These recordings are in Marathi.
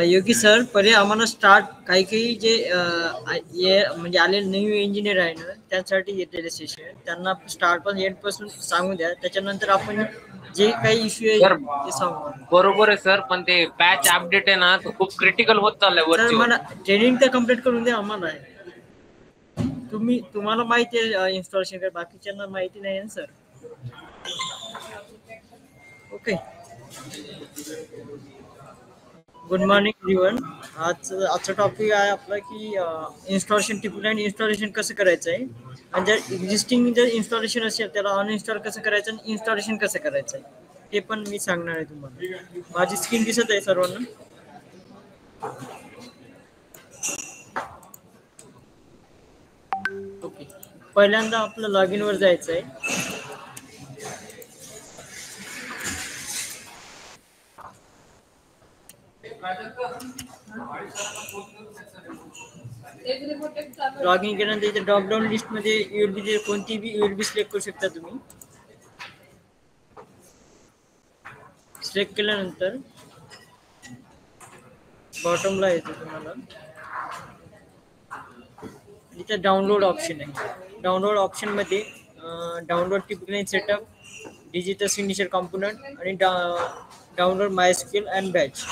योगी सर, पहिले आम्हाला स्टार्ट काही काही जे म्हणजे आलेले न्यू इंजिनियर आहे ना, त्यासाठी येतेले सेशन त्यांना स्टार्ट पण एंड पासून सांगू द्या. त्याच्यानंतर आपण जे काही इश्यू आहे सर ते सांगू. बरोबर आहे सर, पण ते पॅच अपडेट आहे ना, तो खूप क्रिटिकल होत चाललाय सर वरची वर. मला ट्रेनिंग तर कम्प्लीट करून द्या आम्हाला. तुम्हाला माहिती आहे इन्स्टॉलेशन काय, बाकीच्यांना माहिती नाही ना sir. Okay, good morning everyone. आजचा टॉपिक आहे आपला की इन्स्टॉलेशन टिपलाईन इन्स्टॉलेशन कसं करायचं आहे, आणि जर एक्झिस्टिंग जर इन्स्टॉलेशन असेल त्याला अनइन्स्टॉल कसं करायचं आणि इन्स्टॉलेशन कसं करायचं आहे ते पण मी सांगणार आहे तुम्हाला. माझी स्क्रीन दिसत आहे सर्वांना? ओके, पहिल्यांदा आपलं लॉग इन वर जायचं आहे. लॉग इन केल्यानंतर इथे ड्रॉपडाऊन लिस्ट मध्ये यूएलबी कोणती बी यूएलबी सिलेक्ट करू शकता तुम्ही. सिलेक्ट केल्यानंतर बॉटमला येतो तुम्हाला, इथे डाउनलोड ऑप्शन आहे. डाउनलोड ऑप्शन मध्ये download typical setup, digital signature component आणि डाउनलोड मायस्क्यूएल अँड बॅच.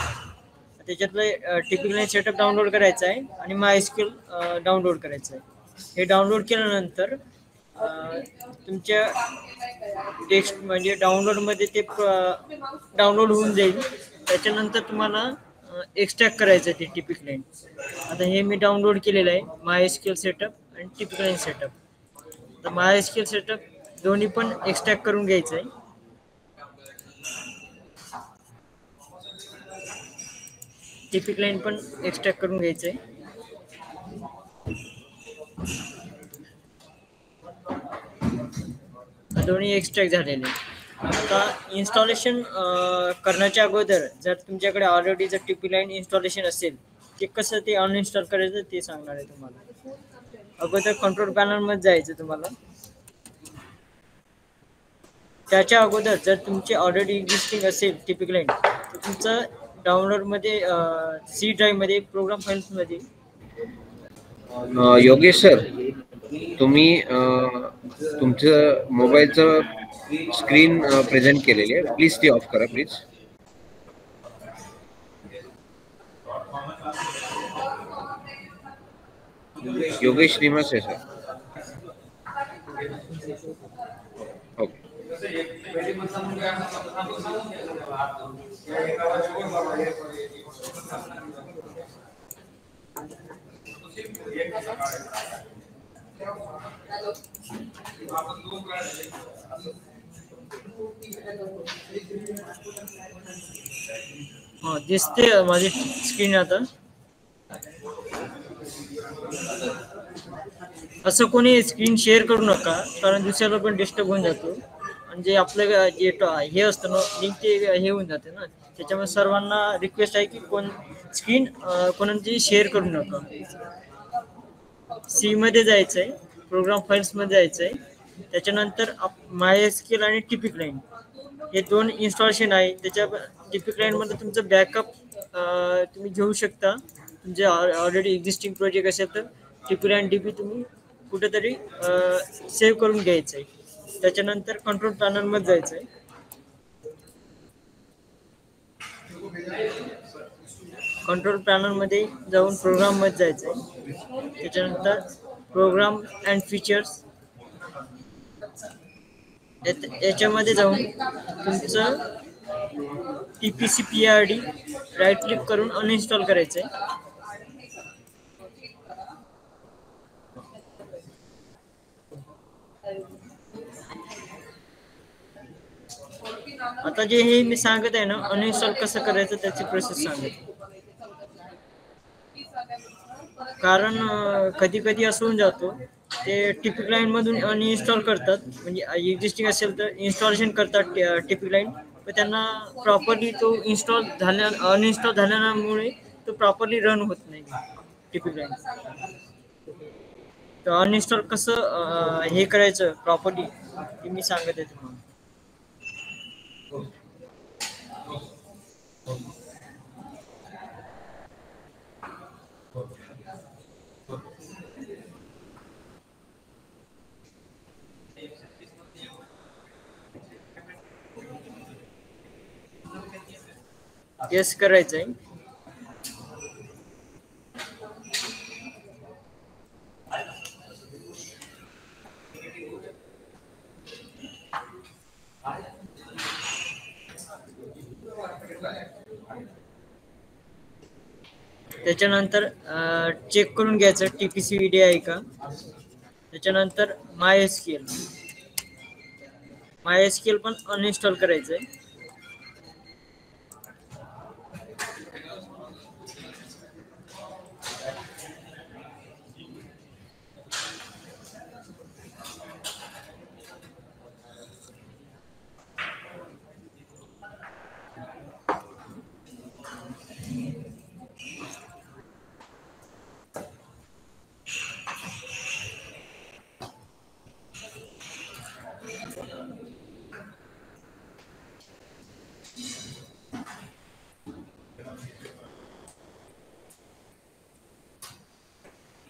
त्याच्यातलं टिपिकल सेटअप डाउनलोड करायचं आहे आणि मायस्क्यूएल डाउनलोड करायचं आहे. हे डाउनलोड केल्यानंतर तुमच्या टेक्स्ट म्हणजे डाउनलोडमध्ये ते डाउनलोड होऊन जाईल. त्याच्यानंतर तुम्हाला एक्स्ट्रॅक्ट करायचं आहे ते टिपिकल. आता हे मी डाउनलोड केलेलं आहे, मायस्क्यूएल सेटअप आणि टिपिकल सेटअप. तर मायस्क्यूएल सेटअप दोन्ही पण एक्स्ट्रॅक्ट करून घ्यायचं आहे. टिपिकल पण एक्स्ट्रॅक्ट करून घ्यायचं आहे. दोन्ही एक्स्ट्रॅक्ट झालेले. आता इन्स्टॉलेशन करण्याच्या अगोदर जर तुमच्याकडे ऑलरेडी जर टिपिकल इन्स्टॉलेशन असेल ते कसं ते अनइन्स्टॉल करायचं ते सांगणार आहे तुम्हाला. अगोदर कंट्रोल पॅनल मध्ये जायचं तुम्हाला. त्याच्या अगोदर जर तुमचे ऑलरेडी एक्झिस्टिंग असेल टिपिकल तर तुमचं डाउनलोड मध्ये सी ड्राईव्ह मध्ये प्रोग्राम फाइल्स मध्ये. योगेश सर, तुम्ही तुमचं मोबाईलचं स्क्रीन प्रेझेंट केलेली आहे, प्लीज ती ऑफ करा प्लीज. योगेश श्रीनिवास आहे सर. ओके. दिसते माझी स्क्रीन आता. असं कोणी स्क्रीन शेअर करू नका, कारण दुसऱ्याला पण डिस्टर्ब होऊन जातो. म्हणजे आपलं जे हे असतं ना लिंक ते हे होऊन जाते ना. त्याच्यामुळे सर्वांना रिक्वेस्ट आहे की कोण स्क्रीन कोणाची शेअर करू नका. सी मध्ये जायचं आहे, प्रोग्राम फाइल्स मध्ये जायचं आहे. त्याच्यानंतर मायस्क्यूएल आणि टिपिकल हे दोन इन्स्टॉलेशन आहे. त्याच्या टिपिकल मध्ये तुमचं बॅकअप तुम्ही घेऊ शकता. तुमचे ऑलरेडी एक्झिस्टिंग प्रोजेक्ट असेल तर टिपिकल डीबी तुम्ही कुठेतरी सेव्ह करून घ्यायचं आहे. त्याच्यानंतर कंट्रोल पॅनल मध्ये जायचं आहे. कंट्रोल पॅनल मध्ये जाऊन प्रोग्राम मध्ये जायचं आहे. त्याच्यानंतर प्रोग्राम अँड फीचर्स याच्यामध्ये जाऊन तुमचं TPC-PRD राईट क्लिक करून अनइन्स्टॉल करायचं आहे. आता जे हे मी सांगत आहे ना अनइन्स्टॉल कसं करायचं त्याची प्रोसेस सांगत. कारण कधी कधी असं होऊन जातो ते टिपिकल मधून अनइन्स्टॉल करतात. म्हणजे एक्झिस्टिंग असेल तर इन्स्टॉलेशन करतात टिपिकल, पण त्यांना प्रॉपरली तो अनइन्स्टॉल झाल्यामुळे तो प्रॉपरली रन होत नाही टिपिकल. तर अनइन्स्टॉल कसं हे करायचं प्रॉपरली ते मी सांगत आहे तुम्हाला. येस करायचंय. त्याच्यानंतर चेक करून घ्यायचं TPCVD आहे का. त्याच्यानंतर MySQL पण अनइन्स्टॉल करायचंय.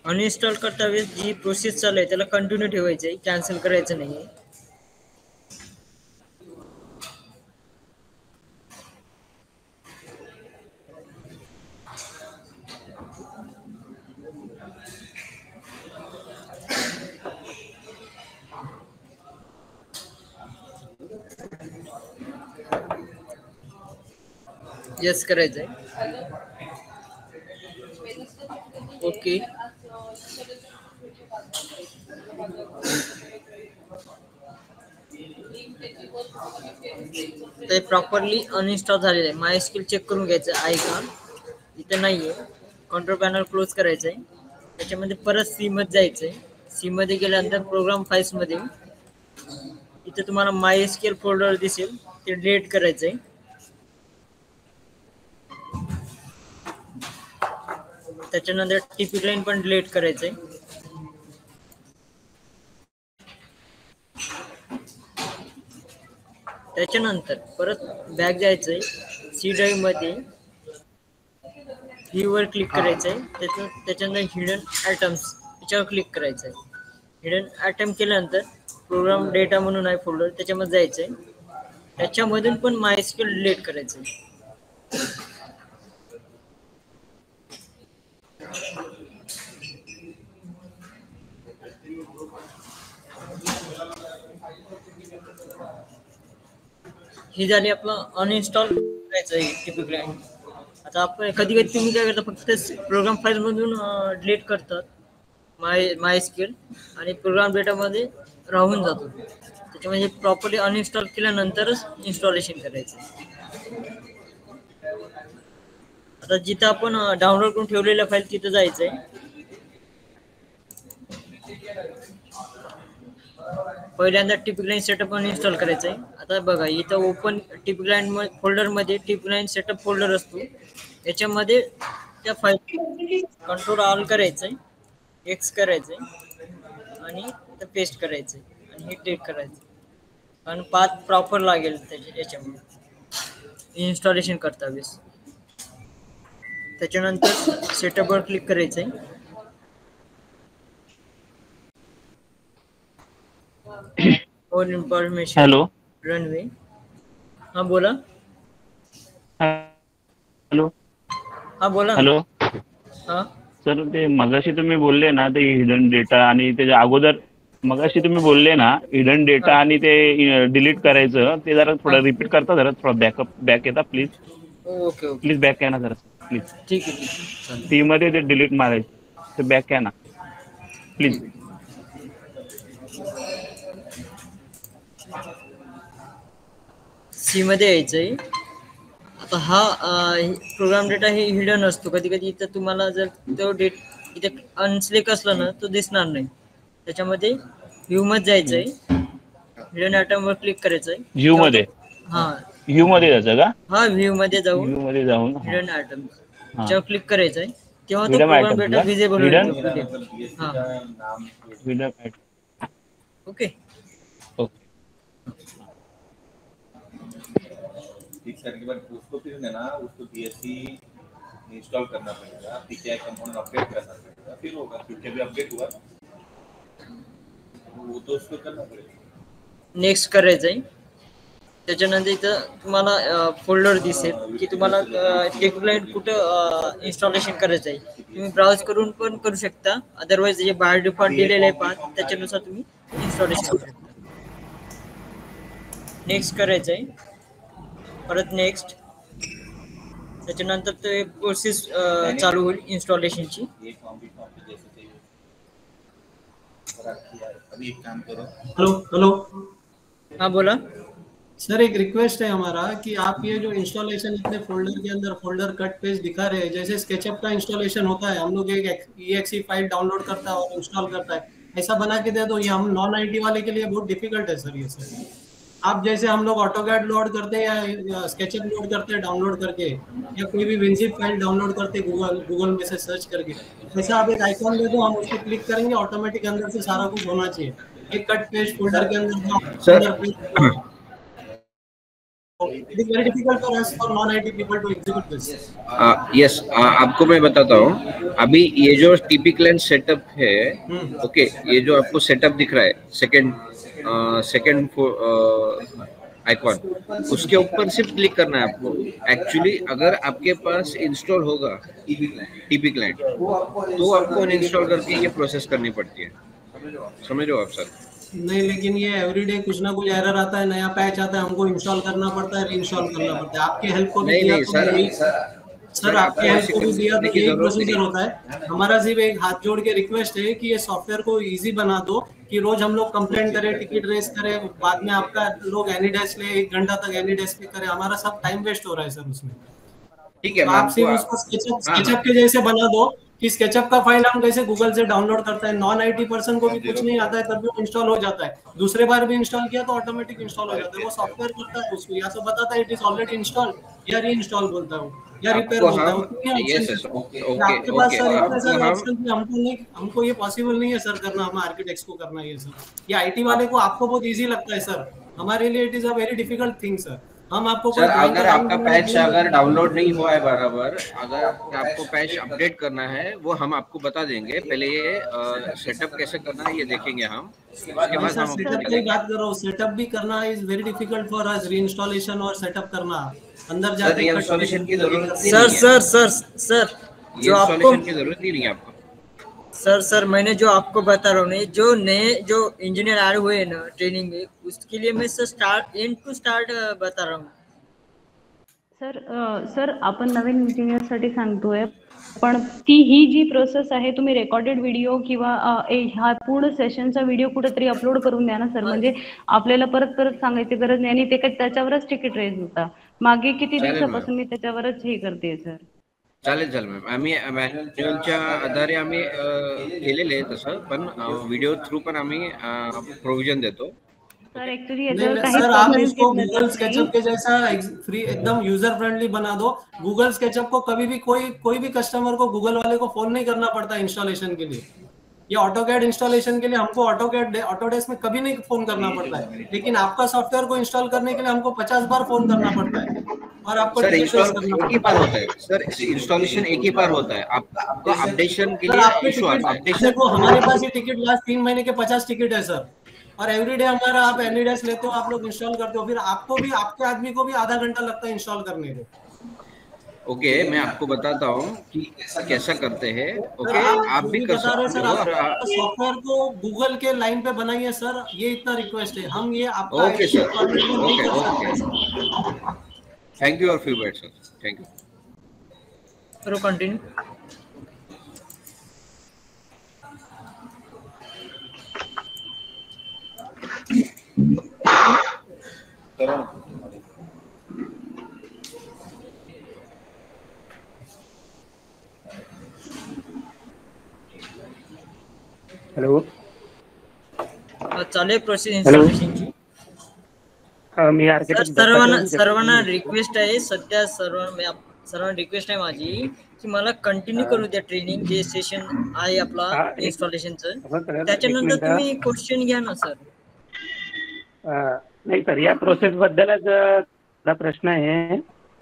अनइन्स्टॉल करता वेळेस जी प्रोसेस चालू आहे त्याला कंटिन्यू ठेवायचं आहे, कॅन्सल करायचं नाहीये. येस करायचंय. ओके. ते प्रॉपरली अनइन्स्टॉल झालेलं आहे. MySQL चेक करून घ्यायचं आहे का. इथे नाहीये. कंट्रोल पॅनल क्लोज करायचंय. त्याच्यामध्ये परत सी मध्ये जायचंय. सी मध्ये गेल्यानंतर प्रोग्राम फाइल्स मध्ये इथे तुम्हाला MySQL फोल्डर दिसेल, ते डिलीट करायचंय. त्याच्यानंतर TPClient पण डिलीट करायचंय. त्याच्यानंतर परत बॅक जायचंय. सी ड्राईव्ह मध्ये व्ह्यू वर क्लिक करायचंय. त्याच्यानंतर हिडन आयटम्स याच्यावर क्लिक करायचंय. हिडन आयटम केल्यानंतर प्रोग्राम डेटा म्हणून आहे फोल्डर, त्याच्यामध्ये जायचंय. त्याच्यामधून पण MySQL डिलीट करायचंय. ही झाली आपलं अनइन्स्टॉल करायचं TPClient. आता आपण कधी कधी तुम्ही काय करता, फक्त प्रोग्राम फाईल मधून डिलीट करतात MySQL आणि प्रोग्राम डेटामध्ये राहून जातो. त्याच्यामध्ये प्रॉपर्ली अनइन्स्टॉल केल्यानंतरच इन्स्टॉलेशन करायचं. आता जिथं आपण डाउनलोड करून ठेवलेल्या फाईल तिथं जायचंय. पहिल्यांदा TPClient सेटअप अनइन्स्टॉल करायचंय. आता बघा इथं ओपन TPClient फोल्डर मध्ये TPClient सेटअप फोल्डर असतो. याच्यामध्ये त्या फाईल कंट्रोल ऑल करायचंय, एक्स करायचंय आणि पेस्ट करायचंय आणि हे टेक करायचं आणि पाथ प्रॉपर लागेल याच्यामध्ये इन्स्टॉलेशन करता वेळेस. त्याच्यानंतर सेटअप वर क्लिक करायचंय. All information hello runway. हा बोला. हॅलो हा बोला ना. हॅलो हा सर, ते मगाशी तुम्ही बोलले ना ते हिडन डेटा आणि त्याच्या अगोदर मगाशी तुम्ही बोलले ना हिडन डेटा हा. आणि ते डिलीट करायचं, ते जरा हा. थोडं रिपीट करता, जरा थोडं बॅक येता please. Okay okay please back या ना जरा प्लीज. ठीक आहे ठीक आहे चालेल. सी मध्ये ते डिलीट मारायचं, ते बॅक या ना प्लीज. सी मध्ये यायचंय. आता हा प्रोग्राम डेटा हे हिडन असतो. कधी कधी इथं तुम्हाला जर तो डेट इथे अनसिलेक्ट असला ना तो दिसणार नाही. त्याच्यामध्ये व्ह्यू मध्ये जायचंय. हिडन आयटम वर क्लिक करायचंय. व्ह्यू तेव्हा तो मध्ये हा व्ह्यू मध्ये जायचं का? हा व्ह्यू मध्ये जाऊन व्ह्यू मध्ये जाऊन हिडन आयटम हां त्याच्यावर क्लिक करायचंय. तेव्हा तो हिडन प्रोग्राम आयटम्स डेटा का? विजिबल होईल. हिडन हा हिडन आयटम. ओके. ओके. एक साल के बाद उसको फिर है ना, उसको DSC इंस्टॉल करना पड़ेगा, PKI कंपोनेंट अपडेट करना पड़ेगा, फिर होगा. क्योंकि अभी अपडेट हुआ वो तो उसको करना पड़ेगा. नेक्स्ट करायचंय. त्याच्यानंतर इथं तुम्हाला फोल्डर दिसेल की तुम्हाला टेक क्लायंट कुठं इन्स्टॉलेशन करायचं आहे. तुम्ही ब्राउज करून पण करू शकता. अदरवाईज जे बाय डिफॉल्ट दिलेलं आहे पाथ त्याच्यानुसार तुम्ही इन्स्टॉलेशन करू शकता. नेक्स्ट करायचं आहे. परत नेक्स्ट. त्याच्यानंतर ते प्रोसेस चालू होईल इन्स्टॉलेशनची. अभी एक काम करो. हेलो हाँ बोला. सर, एक रिक्वेस्ट है हमारा कि आप ये जो इंस्टॉलेशन इतने फोल्डर के अंदर फोल्डर कट पेज दिखा रहे हैं, जैसे स्केचअप का इंस्टॉलेशन होता है, हम लोग एक EXE फाइल डाउनलोड करता है और इंस्टॉल करता है, ऐसा बना के दे दो. ये हम नॉन IT वाले के लिए बहुत डिफिकल्ट है सर ये सर. आप जैसे हम लोग ऑटोकैड लोड करते हैं या स्केचअप लोड करते हैं डाउनलोड करके, या कोई भी विनजिप फाइल डाउनलोड करते हैं गूगल में से सर्च करके, वैसे आप एक आइकॉन दे दो, हम उस पर क्लिक करेंगे, ऑटोमेटिक अंदर से सारा कुछ होना चाहिए. एक कट पेज फोल्डर के अंदर It is very difficult for us for non-IT people to execute this. Yes, आपको मैं बताता हूँ. अभी ये जो TP क्लाइंट सेटअप है, ओके, ये जो आपको सेटअप दिख रहा है सेकंड आइकॉन, उसके ऊपर सिर्फ क्लिक करना है आपको. एक्चुअली अगर आपके पास इंस्टॉल होगा TP क्लाइंट तो आपको अनइंस्टॉल करके ये प्रोसेस करनी पड़ती है. समझ रहे हो आप सर? नहीं, लेकिन ये एवरीडे कुछ ना कुछ एरर आता है, नया पैच आता है, हमको इंस्टॉल करना पड़ता है, रीइंस्टॉल करना पड़ता है. आपके हेल्प को भी दिया तो सर आपके हेल्प को भी दिया तो यही प्रोसीजर होता है. हमारा सिर्फ एक हाथ जोड़ के रिक्वेस्ट है कि ये सॉफ्टवेयर को इजी बना दो कि रोज हम लोग कंप्लेंट करें, टिकट रेस करें, बाद में आपका लोग एनी डेस्क ले 1 घंटा तक एनी डेस्क पे करें, हमारा सब टाइम वेस्ट हो रहा है सर उसमें. ठीक है, तो आप सिर्फ उसको स्केचअप के जैसे बना दो कि स्केचअप का फाइल हम कैसे गूगल से डाउनलोड करते हैं, नॉन IT पर्सन को भी कुछ नहीं आता है तब भी वो इंस्टॉल हो जाता है. दूसरे बार भी इंस्टॉल किया तो ऑटोमेटिक इंस्टॉल हो जाता है. वो सॉफ्टवेयर करता है उसको, या तो बताता है इट इज ऑलरेडी इंस्टॉल, या री इंस्टॉल बोलता है या रिपेयर बोलता है. आपके पास सर इतने सारे ऑप्शन, हमको ये पॉसिबल नहीं है सर करना, हम आर्किटेक्ट्स को करना है ये सर. ये IT वाले को आपको बहुत ईजी लगता है सर, हमारे लिए it is a very difficult thing sir. हम आपको सर अगर आपका पैच अगर डाउनलोड नहीं हुआ है बराबर, अगर आपको पैच अपडेट करना है वो हम आपको बता देंगे. पहले ये सेटअप कैसे करना है ये देखेंगे हम, उसके बाद हम सेटअप की बात कर रहा हूँ. सेटअप भी करना is very difficult for us, reinstallation और सेटअप करना अंदर जाके रीइंस्टॉलेशन की जरूरत नहीं सर है. सर सर सर जो आपको इंस्टॉलेशन की जरूरत ही नहीं है आपको. सर मैंने जो आपको बता रहा हूँ, जो नए जो इंजिनियर आए हुए हैं ना ट्रेनिंग में, उसके लिए मैं सर एंड टू स्टार्ट बता रहा हूँ. सर आपण नवीन इंजिनियरसाठी सांगतोय, पण ही जी प्रोसेस आहे, तुम्ही रेकॉर्डेड व्हिडिओ किंवा हा पूर्ण सेशनचा व्हिडिओ कुठेतरी अपलोड करून द्या ना सर, म्हणजे आपल्याला परत सांगायची गरज नाही. आणि ते काय त्याच्यावरच तिकीट रेज होता. मागे किती दिवसापासून मी त्याच्यावरच हे करते सर. चालेल मॅम, आम्ही मॅन्युअलच्या आधारे आम्ही केलेले आहे तसं, पण व्हिडिओ थ्रू पण आम्ही प्रोव्हिजन देतो. सर एक्चुअली सर आप इसको गूगल स्केचअप के जैसा फ्री एकदम यूजर फ्रेंडली बना दो. गूगल स्केचअप को कभी भी कोई भी कस्टमर को गूगल वाले को फोन नहीं करना पड़ता इंस्टॉलेशन के लिए. ये ऑटोकैड इंस्टॉलेशन के लिए हमको ऑटोडेस्क में कभी नहीं फोन करना पड़ता है, लेकिन आपका सॉफ्टवेयर को इंस्टॉल करने के लिए हमको 50 बार फोन करना पड़ता है. और आपको सर इंस्टॉल एक ही बार होता है सर, इंस्टॉलेशन एक ही बार होता है. आपको अपडेशन के लिए इशू आता है. अपडेशन को हमारे पास ये टिकट लास्ट 3 महीने के 50 टिकट है सर, और एवरीडे हमारा आप एनी डेस्क लेते हो, आप लोग इंस्टॉल करते हो, फिर आपको भी आपके आदमी को भी आधा घंटा लगता है इंस्टॉल करने को. ओके, मैं आपको बताता हूँ कि कैसा करते हैं. ओके, आप भी कर सकते हो. सॉफ्टवेयर को गूगल के लाइन पे बनाइए सर, ये इतना रिक्वेस्ट है. हम ये आपका okay sir, okay thank you और फीडबैक सर. Thank you. करो कंटिन्यू. हॅलो, चालेल प्रोसेस इन्स्टॉलेशनची. मी आर्किटेक्ट सर्वांना रिक्वेस्ट आहे, सध्या सर्वांना रिक्वेस्ट आहे माझी की मला कंटिन्यू करू द्या ट्रेनिंग, जे सेशन आहे आपला इन्स्टॉलेशनचं. त्याच्यानंतर तुम्ही क्वेश्चन घ्या ना सर. नाही सर, या प्रोसेस बद्दलच प्रश्न आहे.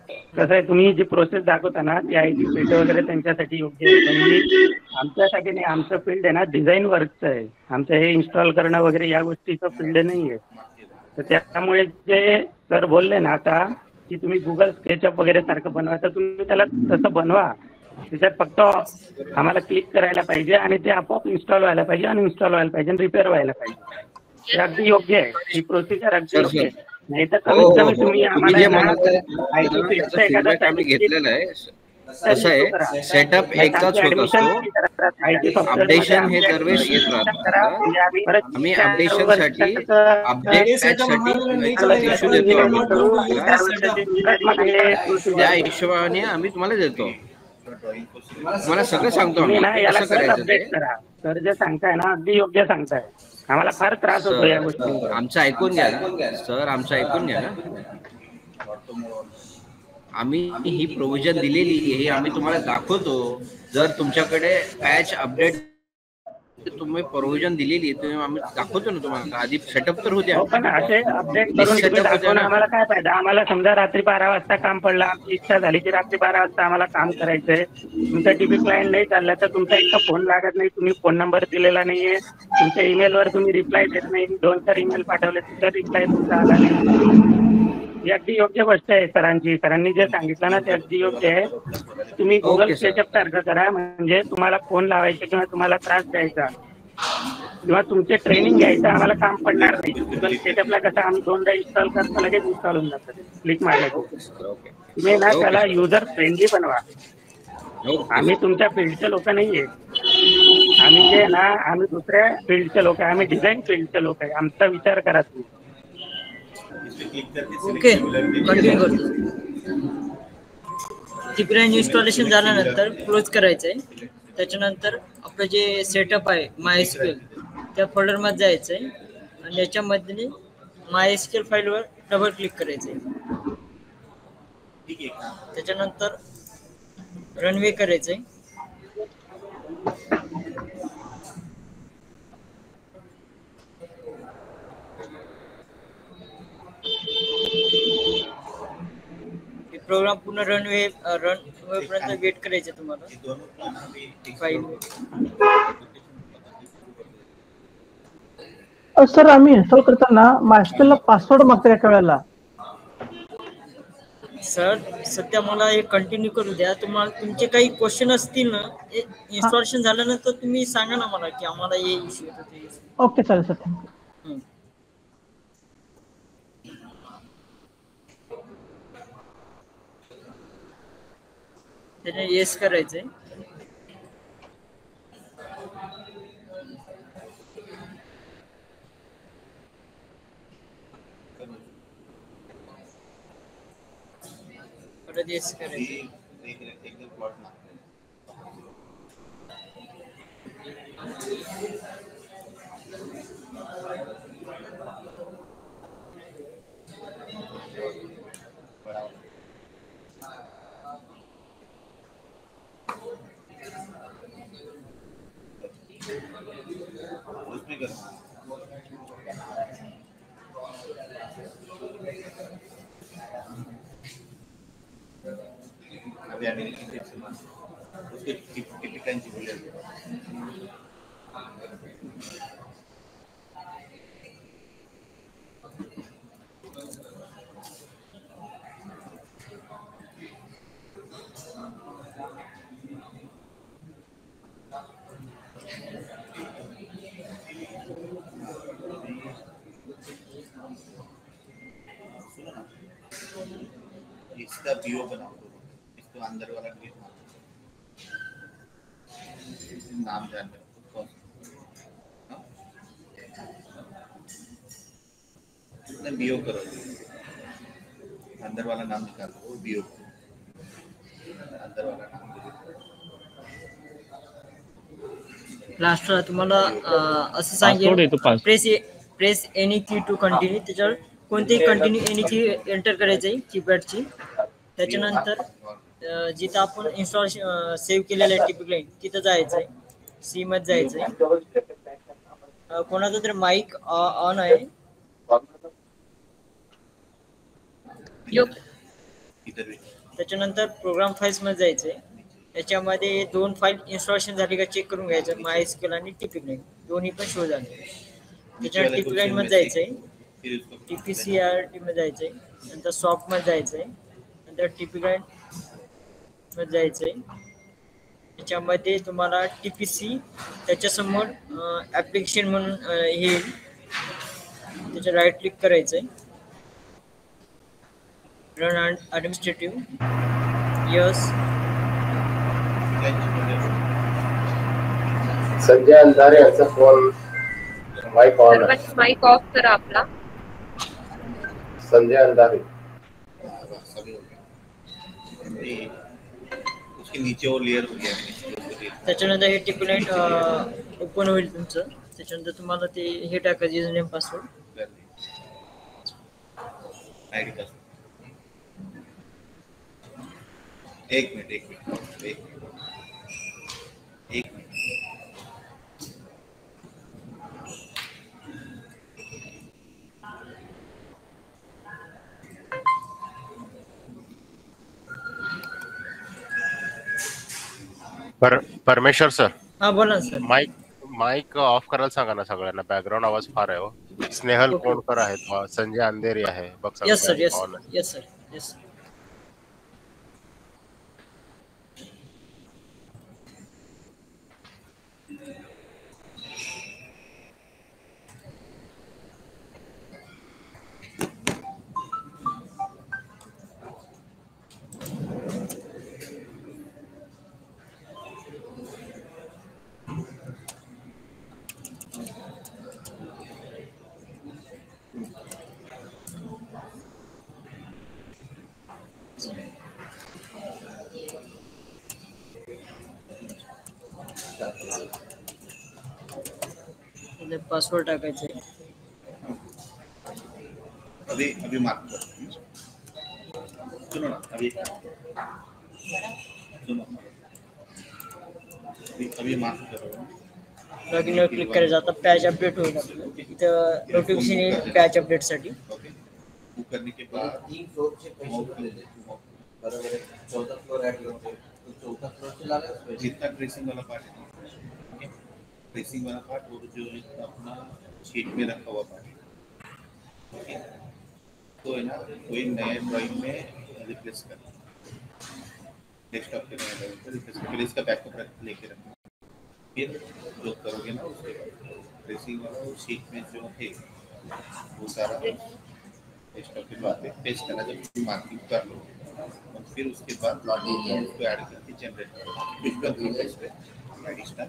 कसं आहे, तुम्ही जी प्रोसेस दाखवता ना ती IT फील्ड वगैरे त्यांच्यासाठी योग्य आहे. आमच्यासाठी नाही, आमचं फील्ड आहे ना डिझाईन वर्कचं आहे. आमचं हे इन्स्टॉल करणं वगैरे या गोष्टीचं फील्ड नाही आहे. तर त्यामुळे जे सर बोलले ना आता की तुम्ही गुगल स्केचअप वगैरे सारखं बनवा, तर तुम्ही त्याला तसं बनवा. त्याच्यात फक्त आम्हाला क्लिक करायला पाहिजे आणि ते आपोआप इन्स्टॉल व्हायला पाहिजे, अनइन्स्टॉल व्हायला पाहिजे आणि रिपेअर व्हायला पाहिजे. हे अगदी योग्य आहे, ही प्रोसिजर अगदी योग्य आहे. नाही तर कमीत कमी तुम्ही आम्हाला फीडबॅक आम्ही घेतलेला आहे. असं आहे, सेटअप एकदाच होत असतो, अपडेशन हे दरवेळेस येत राहतात. आम्ही अपडेशनसाठी इश्यू देतो, त्या हिशोबाने आम्ही तुम्हाला देतो. तुम्हाला सगळं सांगतो आम्ही कसं करायचं ते. सर जे सांगताय ना अगदी योग्य सांगताय. आम्हाला फार त्रास होतो या गोष्टी. आमचं ऐकून घ्या ना सर, आमचं ऐकून घ्या ना. आम्ही ही प्रोव्हिजन दिलेली हे आम्ही तुम्हाला दाखवतो. जर तुमच्याकडे पॅच अपडेट तुम्ही प्रोव्हिजन दिलेली तुम्ही आम्ही दाखवतो ना तुम्हाला. आधी सेटअप तर होत्या, पण असे अपडेट करून तुम्ही दाखवून आम्हाला काय फायदा. आम्हाला समजा रात्री 12 वाजता काम पडलं, आमची इच्छा झाली की रात्री 12 वाजता आम्हाला काम करायचंय, तुमचा टीपी क्लायंट नाही चालला तर तुमचा एकटा फोन लागत नाही, तुम्ही फोन नंबर दिलेला नाहीये, तुमच्या ईमेलवर तुम्ही रिप्लाय देत नाही, 2-4 ईमेल पाठवले तुमचा रिप्लाय तुमचा आला नाही. ही अगदी योग्य गोष्ट आहे सरांनी जे सांगितलं ना ते अगदी योग्य आहे. तुम्ही गुगल स्केचअप सारखं करा, म्हणजे तुम्हाला फोन लावायचे किंवा तुम्हाला त्रास द्यायचा किंवा तुमचे ट्रेनिंग घ्यायचं आम्हाला काम पडणार नाही. गुगल स्केचअपला कसं आम्ही 2दा इन्स्टॉल करतो, लगेच इन्स्टॉल होऊन जातं क्लिक मारलं. तुम्ही ना त्याला युजर फ्रेंडली बनवा. आम्ही तुमच्या फील्डचे लोक नाहीये, आम्ही जे ना आम्ही दुसऱ्या फील्डचे लोक आहे, आम्ही डिझाईन फील्डचे लोक आहे. आमचा विचार करा तुम्ही. ओके, कंटिन्यू करतो. टिपलाईन इन्स्टॉलेशन झाल्यानंतर क्लोज करायचं आहे. त्याच्यानंतर आपलं जे सेटअप आहे MySQL त्या फोल्डरमध्ये जायचं आहे आणि याच्यामध्ये MySQL फाईलवर डबल क्लिक करायचं आहे. त्याच्यानंतर रनवे करायचं आहे. प्रोग्राम पूर्ण रन होईपर्यंत वेट करायचं तुम्हाला. फाईल सर आम्ही इन्स्टॉल करताना MySQL ला पासवर्ड मागतो एका वेळेला. सर सध्या मला हे कंटिन्यू करू द्या. तुम्हाला तुमचे काही क्वेश्चन असतील ना इन्स्टॉलेशन झाल्यानंतर तुम्ही सांगा ना मला की आम्हाला हे इश्यू होते. ओके चालेल सर, थँक्यू. त्याने येस करायचंय. परत येस करायचंय. अभी आने उसके टिपिकल इसका बीओ बनाओ, इसको अंदर वाला क्लिक मारो, नाम जान लो बीओ करो, अंदर वाला नाम निकालो, बीओ अंदर वाला नाम. लास्टला तुम्हाला असं सांगेल प्रेस एनी की टू कंटिन्यू. त्याच्यावर कोणतेही कंटिन्यू एनी की एंटर करायचं आहे कीपॅडची. त्याच्यानंतर जिथं आपण इन्स्टॉल सेव्ह केलेलं आहे टिपिक लाईन तिथं जायचं आहे, सी मध्ये जायचं आहे. कोणाचा तरी माईक ऑन आहे. त्याच्यानंतर प्रोग्राम फाईल्स मध्ये जायचंय. त्याच्यामध्ये 2 फाईल इन्स्टॉलेशन झाली का चेक करून घ्यायचं. MySQL आणि टिपिक लाईन दोन्ही पण शो झाले. त्याच्यानंतर टिपिक लाईन मध्ये जायचंय, TPCRT मध्ये जायचंय. नंतर सॉफ्ट मध्ये जायचंय, नंतर टिपिकल मध्ये जायचंय. त्याच्यामध्ये तुम्हाला TPC त्याच्यासमोर ऍप्लिकेशन म्हणून हे येईल. त्याच्या राईट क्लिक करायचंय. Run administrative yes. Sanjay Andhare यांचा फोन माइक ऑन आहे. माइक ऑफ करा आपला. संजय अंधारे. उसके नीचे और लेयर हो गया. त्याच्यानंतर हे टिपलाईट ओपन होईल तुमचं. त्याच्यानंतर तुम्हाला ते हे टाकायचं user name password. ID password. एक मिनिट. परमेश्वर सर. हा बोला ना सर. माईक ऑफ करायला सांगा ना सगळ्यांना. बॅकग्राऊंड आवाज फार आहे हो. स्नेहल कोणकर आहेत, संजय अंधेरी आहे बघ. Yes sir. पासवर्ड टाकायचं आहे. अभी मार्क कर. सुनो ना, अभी मार्क करो. लॉगिन वर क्लिक करायचं. आता पॅच अपडेट होईल आपलं. इथं नोटिफिकेशन येईल पॅच अपडेट साठी. करने के बाद 14 फ्लोर ऐड करते हैं. तो 14 फ्लोर चला गया. जितना ट्रेसिंग वाला पार्ट है, ट्रेसिंग वाला पार्ट और जो अपना शीट में रखा हुआ पार्ट, तो है ना कोई नए ड्राइंग में रिप्लेस करना. डेस्कटॉप के नए ड्राइंग पर रिप्लेस करके इसका बैकअप लेके रखना. फिर जो करोगे ना उसके बाद ट्रेसिंग वाला शीट में जो है वो सारा डेस्कटॉप के बाद पेस्ट करना. जब मार्किंग कर लो और फिर उसके बाद उसको ऐड करके जनरेट करो. इसका टेक्स्ट पे एडिशनल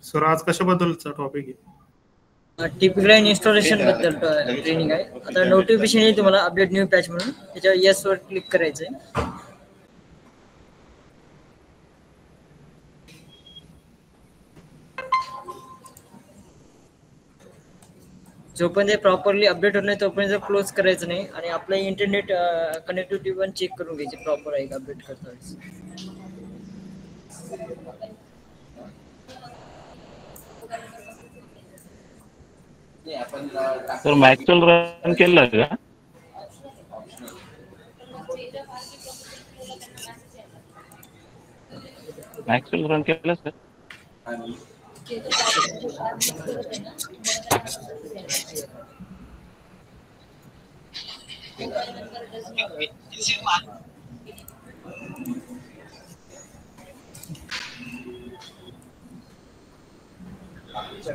सर आज कशाबद्दलचा टॉपिक आहे? टिपिकल इन्स्टॉलेशन बद्दल ट्रेनिंग आहे. आता नोटिफिकेशन येईल तुम्हाला अपडेट न्यू पॅच म्हणून. त्याच्यावर येस वर क्लिक करायचंय. जोपर्यंत प्रॉपरली अपडेट होत नाही तोपर्यंत क्लोज करायचं नाही. आणि आपलं इंटरनेट कनेक्टिव्हिटी पण चेक करून घ्यायची प्रॉपर आहे का अपडेट करताना. सर मॅक्सवेल रन केलं का? मॅक्सवेल रन केलं सर?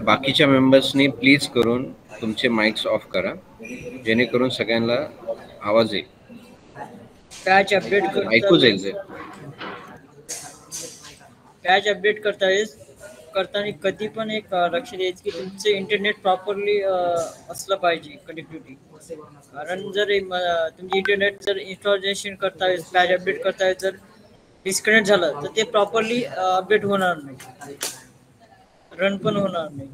बाकीच्या मेंबर्सनी प्लीज करून तुमचे माइक्स ऑफ करा जेणेकरून सगळ्यांना आवाज येईल. पॅच अपडेट ऐकू जाईल. पॅच अपडेट करताना कधी पण एक लक्ष द्यायचं की तुमचं इंटरनेट प्रॉपरली असलं पाहिजे कनेक्टिव्हिटी. कारण जर तुमची इंटरनेट जर इन्स्टॉलेशन करतावेळेस पॅच अपडेट करतावेळेस जर डिस्कनेक्ट झालं तर ते प्रॉपरली अपडेट होणार नाही, रन पण होणार नाही.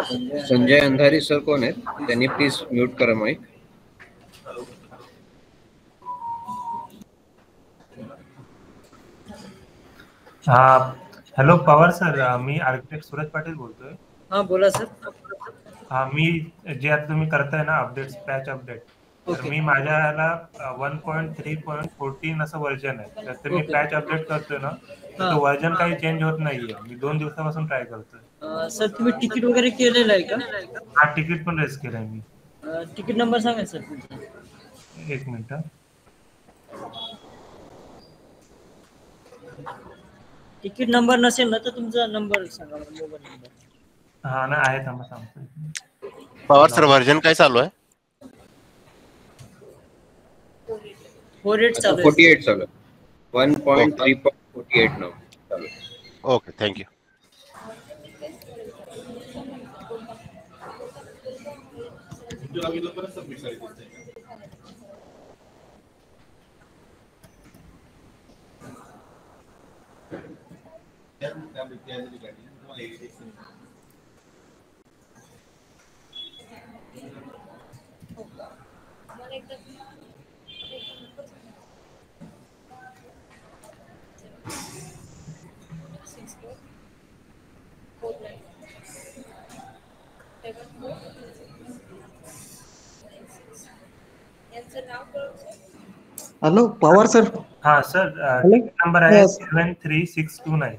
संजय अंधारी सर कोण आहेत? त्यांनी प्लीज म्यूट करा माईक. हॅलो पवार सर, मी आर्किटेक्ट सूरज पाटील बोलतोय. हा बोला सर. मी जे आता तुम्ही करताय ना अपडेट, पॅच अपडेट, तर मी माझ्या याला 1.3.14 असं व्हर्जन आहे. तर मी पॅच अपडेट करतोय ना, तो व्हर्जन काही चेंज होत नाहीये. मी 2 दिवसापासून ट्राय करतोय. सर तुम्ही तिकीट वगैरे केलेलं आहे का? हा, तिकीट पण रेस केलंय मी. तिकीट नंबर सांगा सर तुमचा. 1 मिनिट. तिकीट नंबर नसेल ना तर तुमचा नंबर सांगा, मोबाईल नंबर. हा ना, आहे, थांबा सांगतो. पवार सर व्हर्जन काय चालू आहे? 48 चालू आहे. 48 चालू आहे. 1.3.48 नाव चालू आहे. Okay, thank you. Hello Pawar sir. हा सर, नंबर आहे 73629.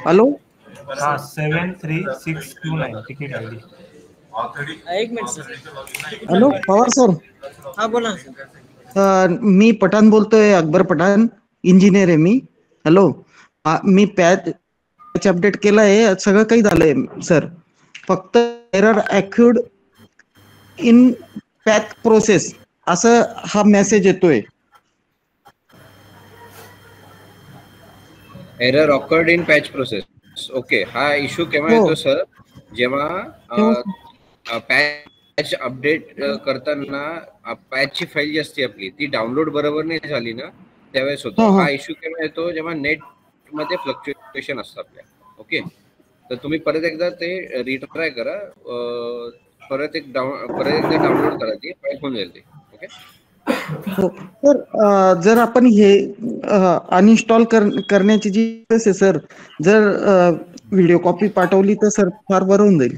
हॅलो. हा, 73629 तिकीट आयडी. एक minute sir. Hello Pawar sir. हा बोला सर. मी पठाण बोलतोय, अकबर पठाण, इंजिनियर आहे मी. हॅलो. मी पॅच अपडेट केलाय, सगळं काही झालंय सर. फक्त एरर अक्युड इन पॅच प्रोसेस असं हा मेसेज येतोय. Error occurred in patch process. Okay, हा इश्यू केव्हा येतो सर? जेव्हा पॅच अपडेट करताना पॅचची फाईल जी असते आपली ती डाउनलोड बरोबर नाही झाली ना, त्यावेळेस होतो हा इश्यू. केव्हा येतो? जेव्हा नेट मध्ये फ्लक्च्युएशन असतं आपल्या. ओके, तर तुम्ही परत एकदा ते रिट्राय करा, परत एकदा डाउनलोड करा, ती फाईल होऊन जाईल. ओके सर, जर आपण हे अनइन्स्टॉल करण्याची जी प्रोसेस आहे सर, जर व्हिडिओ कॉपी पाठवली तर सर फार बरं होऊन जाईल.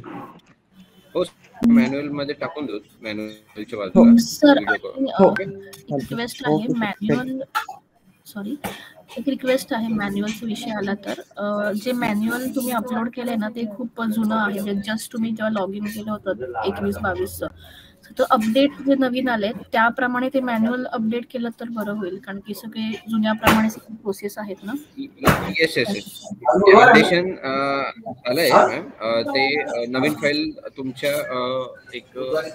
हो, मॅन्युअल मध्ये टाकून देऊ, मॅन्युअलच्या बाजूला. सर, रिक्वेस्ट आहे मॅन्युअल, सॉरी, एक रिक्वेस्ट आहे मॅन्युअलचा विषय आला तर, जे मॅन्युअल तुम्ही अपलोड केलंय ना ते खूप जुनं आहे. म्हणजे जस्ट तुम्ही जेव्हा लॉग इन केलं होतं 21-22चं, तर अपडेट जे नवीन आले त्याप्रमाणे ते मॅन्युअल अपडेट केलं तर बरं होईल, कारण की सगळे जुन्याप्रमाणे सगळे प्रोसेस आहेत ना. येस येस येस, अपडेशन आलंय मॅम. ते नवीन फाईल तुमच्या एक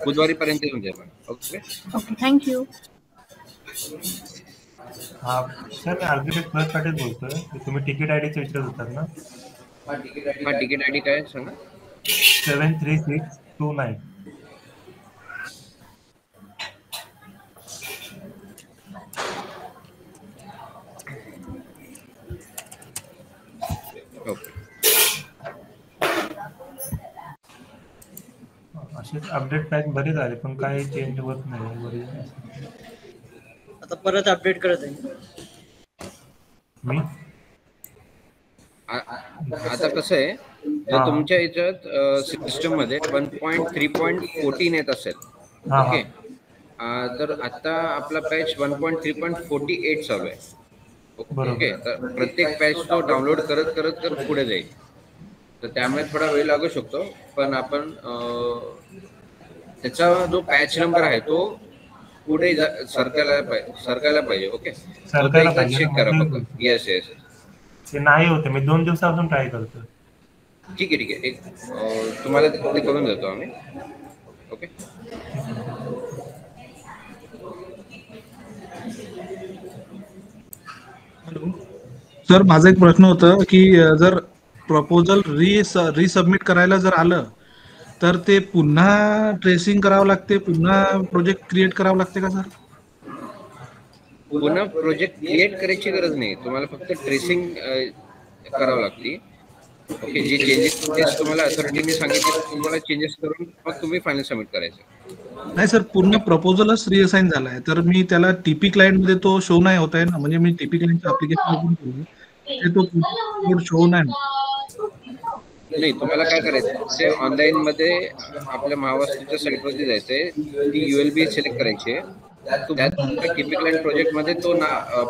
बुधवारी पर्यंत येऊन जाईल मॅम. Okay okay, thank you. हा सर, मी आर्किटेक्ट सूरज पाटील बोलतोय. तुम्ही तिकीट आयडीचे विचारत होतात ना? हा, तिकीट आयडी काय सांगा? 73629. असेच अपडेट पॅच बरेच आले पण काही चेंज होत नाही. आता परत अपडेट करत आहे मी. आता कसं आहे, जर तुमच्या याच्यात सिस्टम मध्ये 1.3.14 येत असेल, ओके, तर आता आपला पॅच 1.3.48 चालू आहे. ओके, तर प्रत्येक पॅच तो डाउनलोड करत करत करत पुढे जाईल, तर त्यामुळे थोडा वेळ लागू शकतो. पण आपण त्याचा जो पॅच नंबर आहे तो पुढे सरकायला पाहिजे. ओके, चेक करा फक्त. येस येस, ते नाही होते. मी 2 दिवसापासून ट्राय करतो. ठीक आहे ठीक आहे, एक तुम्हाला ते करून देतो आम्ही. ओके, सर माझा एक प्रश्न होता की जर प्रपोजल रिसबमिट करायला जर आलं तर ते पुन्हा ट्रेसिंग करावं लागते, पुन्हा प्रोजेक्ट क्रिएट करावं लागते का सर? पुन्हा प्रोजेक्ट क्रिएट करायची गरज नाही तुम्हाला, फक्त ट्रेसिंग करावं लागते. ओके, जे चेंजेस तुम्हाला अथॉरिटीने सांगितले तुम्हाला चेंजेस करून मग तुम्ही फायनल सबमिट करायचं. नाही सर, पूर्ण प्रपोजलच रिअसाइन झालाय, तर मी त्याला टीपी क्लायंट मध्ये तो शो नाही होत आहे ना, म्हणजे मी टीपी क्लायंटचं ऍप्लिकेशन ओपन केलं ते तो कोड शो नाही. नाही, तुम्हाला काय करायचं, ते ऑनलाईन मध्ये आपल्या महावास्तूच्या साईटवरती जायचंय, ती ULB सिलेक्ट करायची. त्यात टीपी क्लायंट प्रोजेक्ट मध्ये तो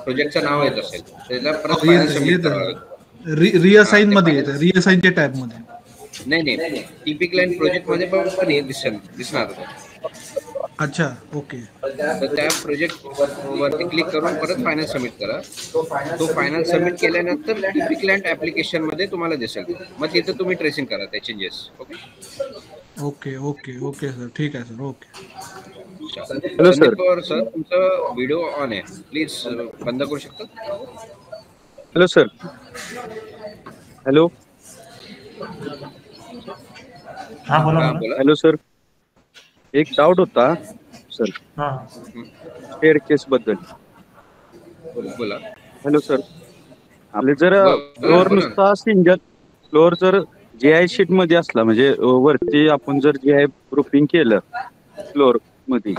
प्रोजेक्टचं नाव येत असेल, त्याला परत फायनल सबमिट करावं लागेल. रिअसाइन मध्ये येतं, रिअसाइनच्या टॅब मध्ये. नाही, टीपी क्लायंट प्रोजेक्ट मध्ये पण दिसणार. अच्छा, ओके. तर त्या प्रोजेक्ट वरती क्लिक करून परत फायनल सबमिट करा. तो फायनल सबमिट केल्यानंतर टीपी क्लायंट ऍप्लिकेशन मध्ये तुम्हाला दिसेल, मग तिथं तुम्ही ट्रेसिंग करा त्या changes. Okay okay okay sir, ठीक आहे सर. ओके. हॅलो सर, तुमचा व्हिडिओ ऑन आहे, प्लीज बंद करू शकता? Hello sir. हॅलो. हा बोला. हॅलो सर, एक डाऊट होता सर स्टेअरकेस बद्दल. बोला. हॅलो सर, आपले जर फ्लोअर नुसता सिंगल फ्लोअर जर GI शीट मध्ये असला, म्हणजे वरती आपण जर GI प्रूफिंग केलं फ्लोअर मध्ये,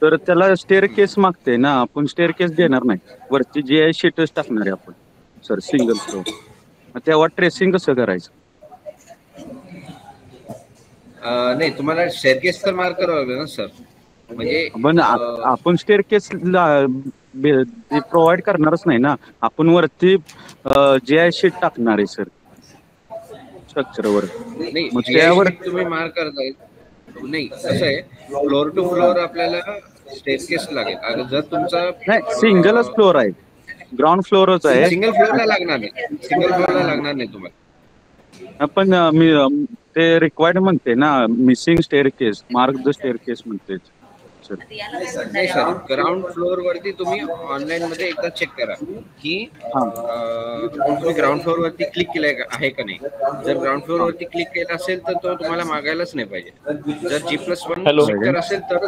तर त्याला स्टेअरकेस मागते ना, आपण स्टेअरकेस देणार नाही, वरती GI शीटच टाकणार आहे आपण सर सिंगल फ्लोअर. तेव्हा ट्रेसिंग कसं करायचं? नाही, तुम्हाला स्टेअरकेस तर मार्क करावं लागेल ना सर, म्हणजे पण आपण स्टेअरकेस प्रोव्हाइड करणारच नाही ना, आपण वरती GI शीट टाकणार आहे सर स्ट्रक्चरवर. नाही, मग त्यावर तुम्ही मार्क करताय. नाही, कसं आहे, फ्लोअर टू फ्लोअर आपल्याला स्टेअरकेस लागेल. जर तुमचा नाही सिंगलच फ्लोअर आहे, ग्राउंड फ्लोअरच आहे, सिंगल फ्लोअरला लागणार नाही तुम्हाला. पण मी ते रिक्वायर्ड म्हणते ना, missing staircase, mark the staircase म्हणते सर. नाही सर, ग्राउंड फ्लोअर वरती तुम्ही ऑनलाईन मध्ये एकदा चेक करा की तुम्ही ग्राउंड फ्लोअर वरती क्लिक केलंय आहे का नाही. जर ग्राउंड फ्लोअर वरती क्लिक केला असेल तर तो तुम्हाला मागायलाच नाही पाहिजे. जर G+1 सेक्टर असेल तर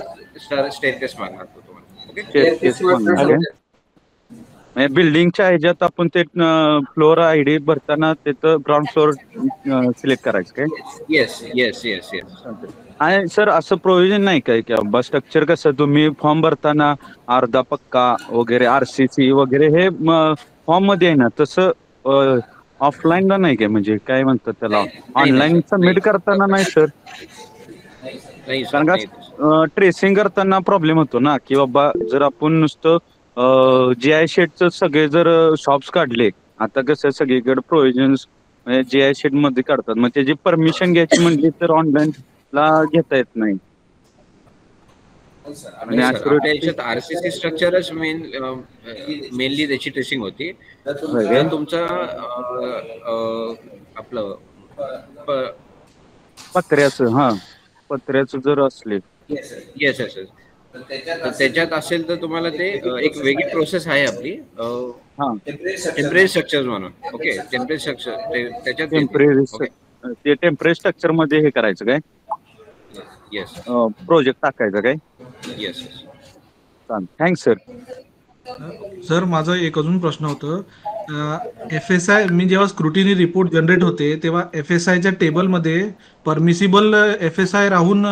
स्टेअरकेस मागणार तो तुम्हाला. बिल्डिंगच्या ह्याच्यात आपण ते फ्लोअर ID भरताना तिथं ग्राउंड फ्लोअर सिलेक्ट करायचं काय? येस. आणि सर असं प्रोव्हिजन नाही काय की बस स्ट्रक्चर कसं तुम्ही फॉर्म भरताना अर्धा पक्का वगैरे RCC वगैरे हे फॉर्म मध्ये आहे ना, तसं ऑफलाईनला नाही काय, म्हणजे काय म्हणतात त्याला, ऑनलाईन सबमिट करताना नाही सर? कारण का ट्रेसिंग करताना प्रॉब्लेम होतो ना, की बाबा जर आपण नुसतं GI शीटचं सगळे जर शॉप्स काढले, आता कसं सगळीकडे प्रोव्हिजन्स GI शीट मध्ये काढतात, मग त्याची परमिशन घ्यायची म्हणजे तर ऑनलाईन ला घेता येत नाही. RCC स्ट्रक्चरच मेनली त्याची ट्रेसिंग होती. तुमचा आपलं पत्र्याचं जर असले, येस, त्याच्यात असेल तर तुम्हाला ते एक वेगळी प्रोसेस आहे आपली, टेम्पररी स्ट्रक्चर म्हणून. ओके, टेम्पररी स्ट्रक्चर त्याच्यात ते टेम्पररी स्ट्रक्चर मध्ये हे करायचं काय? येस, प्रोजेक्ट टाकायचं काय? येस. Thanks sir. सर, माझा एक अजून प्रश्न होतं. FSI, मी जेव्हा स्क्रुटिनी रिपोर्ट जनरेट होते तेव्हा FSIच्या टेबलमध्ये परमिसिबल FSI राहून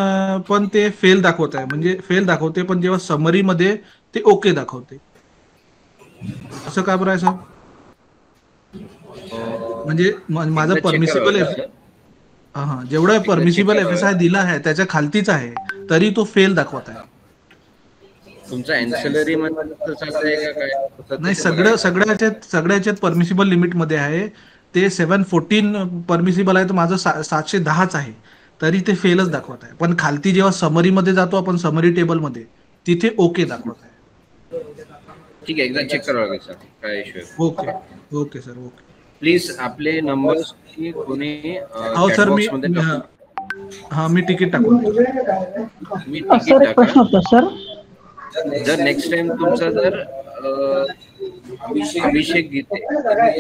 पण ते फेल दाखवत आहे, म्हणजे फेल दाखवते, पण जेव्हा समरीमध्ये ते ओके दाखवते. असं का बरं आहे सर? म्हणजे माझं परमिसिबल जेवढं परमिसिबल FSI दिला आहे त्याच्या खालतीच आहे, तरी तो फेल दाखवत आहे. तुमचा एन्सिलरी नाही, सगळ्याच्यात परमिसिबल लिमिट मध्ये आहे. ते 714 परमिसिबल आहे, तर माझं 710च आहे, तरी ते फेलच दाखवत आहे. पण खालती जेव्हा समरी मध्ये जातो आपण, समरी टेबल मध्ये, तिथे ओके दाखवत आहे. ठीक आहे, एकदा चेक करावं लागेल सर, काय इश्यू आहे. Okay sir, okay. प्लीज आपले नंबर्स कोणी हो सर, मी तिकीट टाकून प्रश्न होता सर. जर नेक्स्ट टाइम तुमचा जर अभिषेक गीते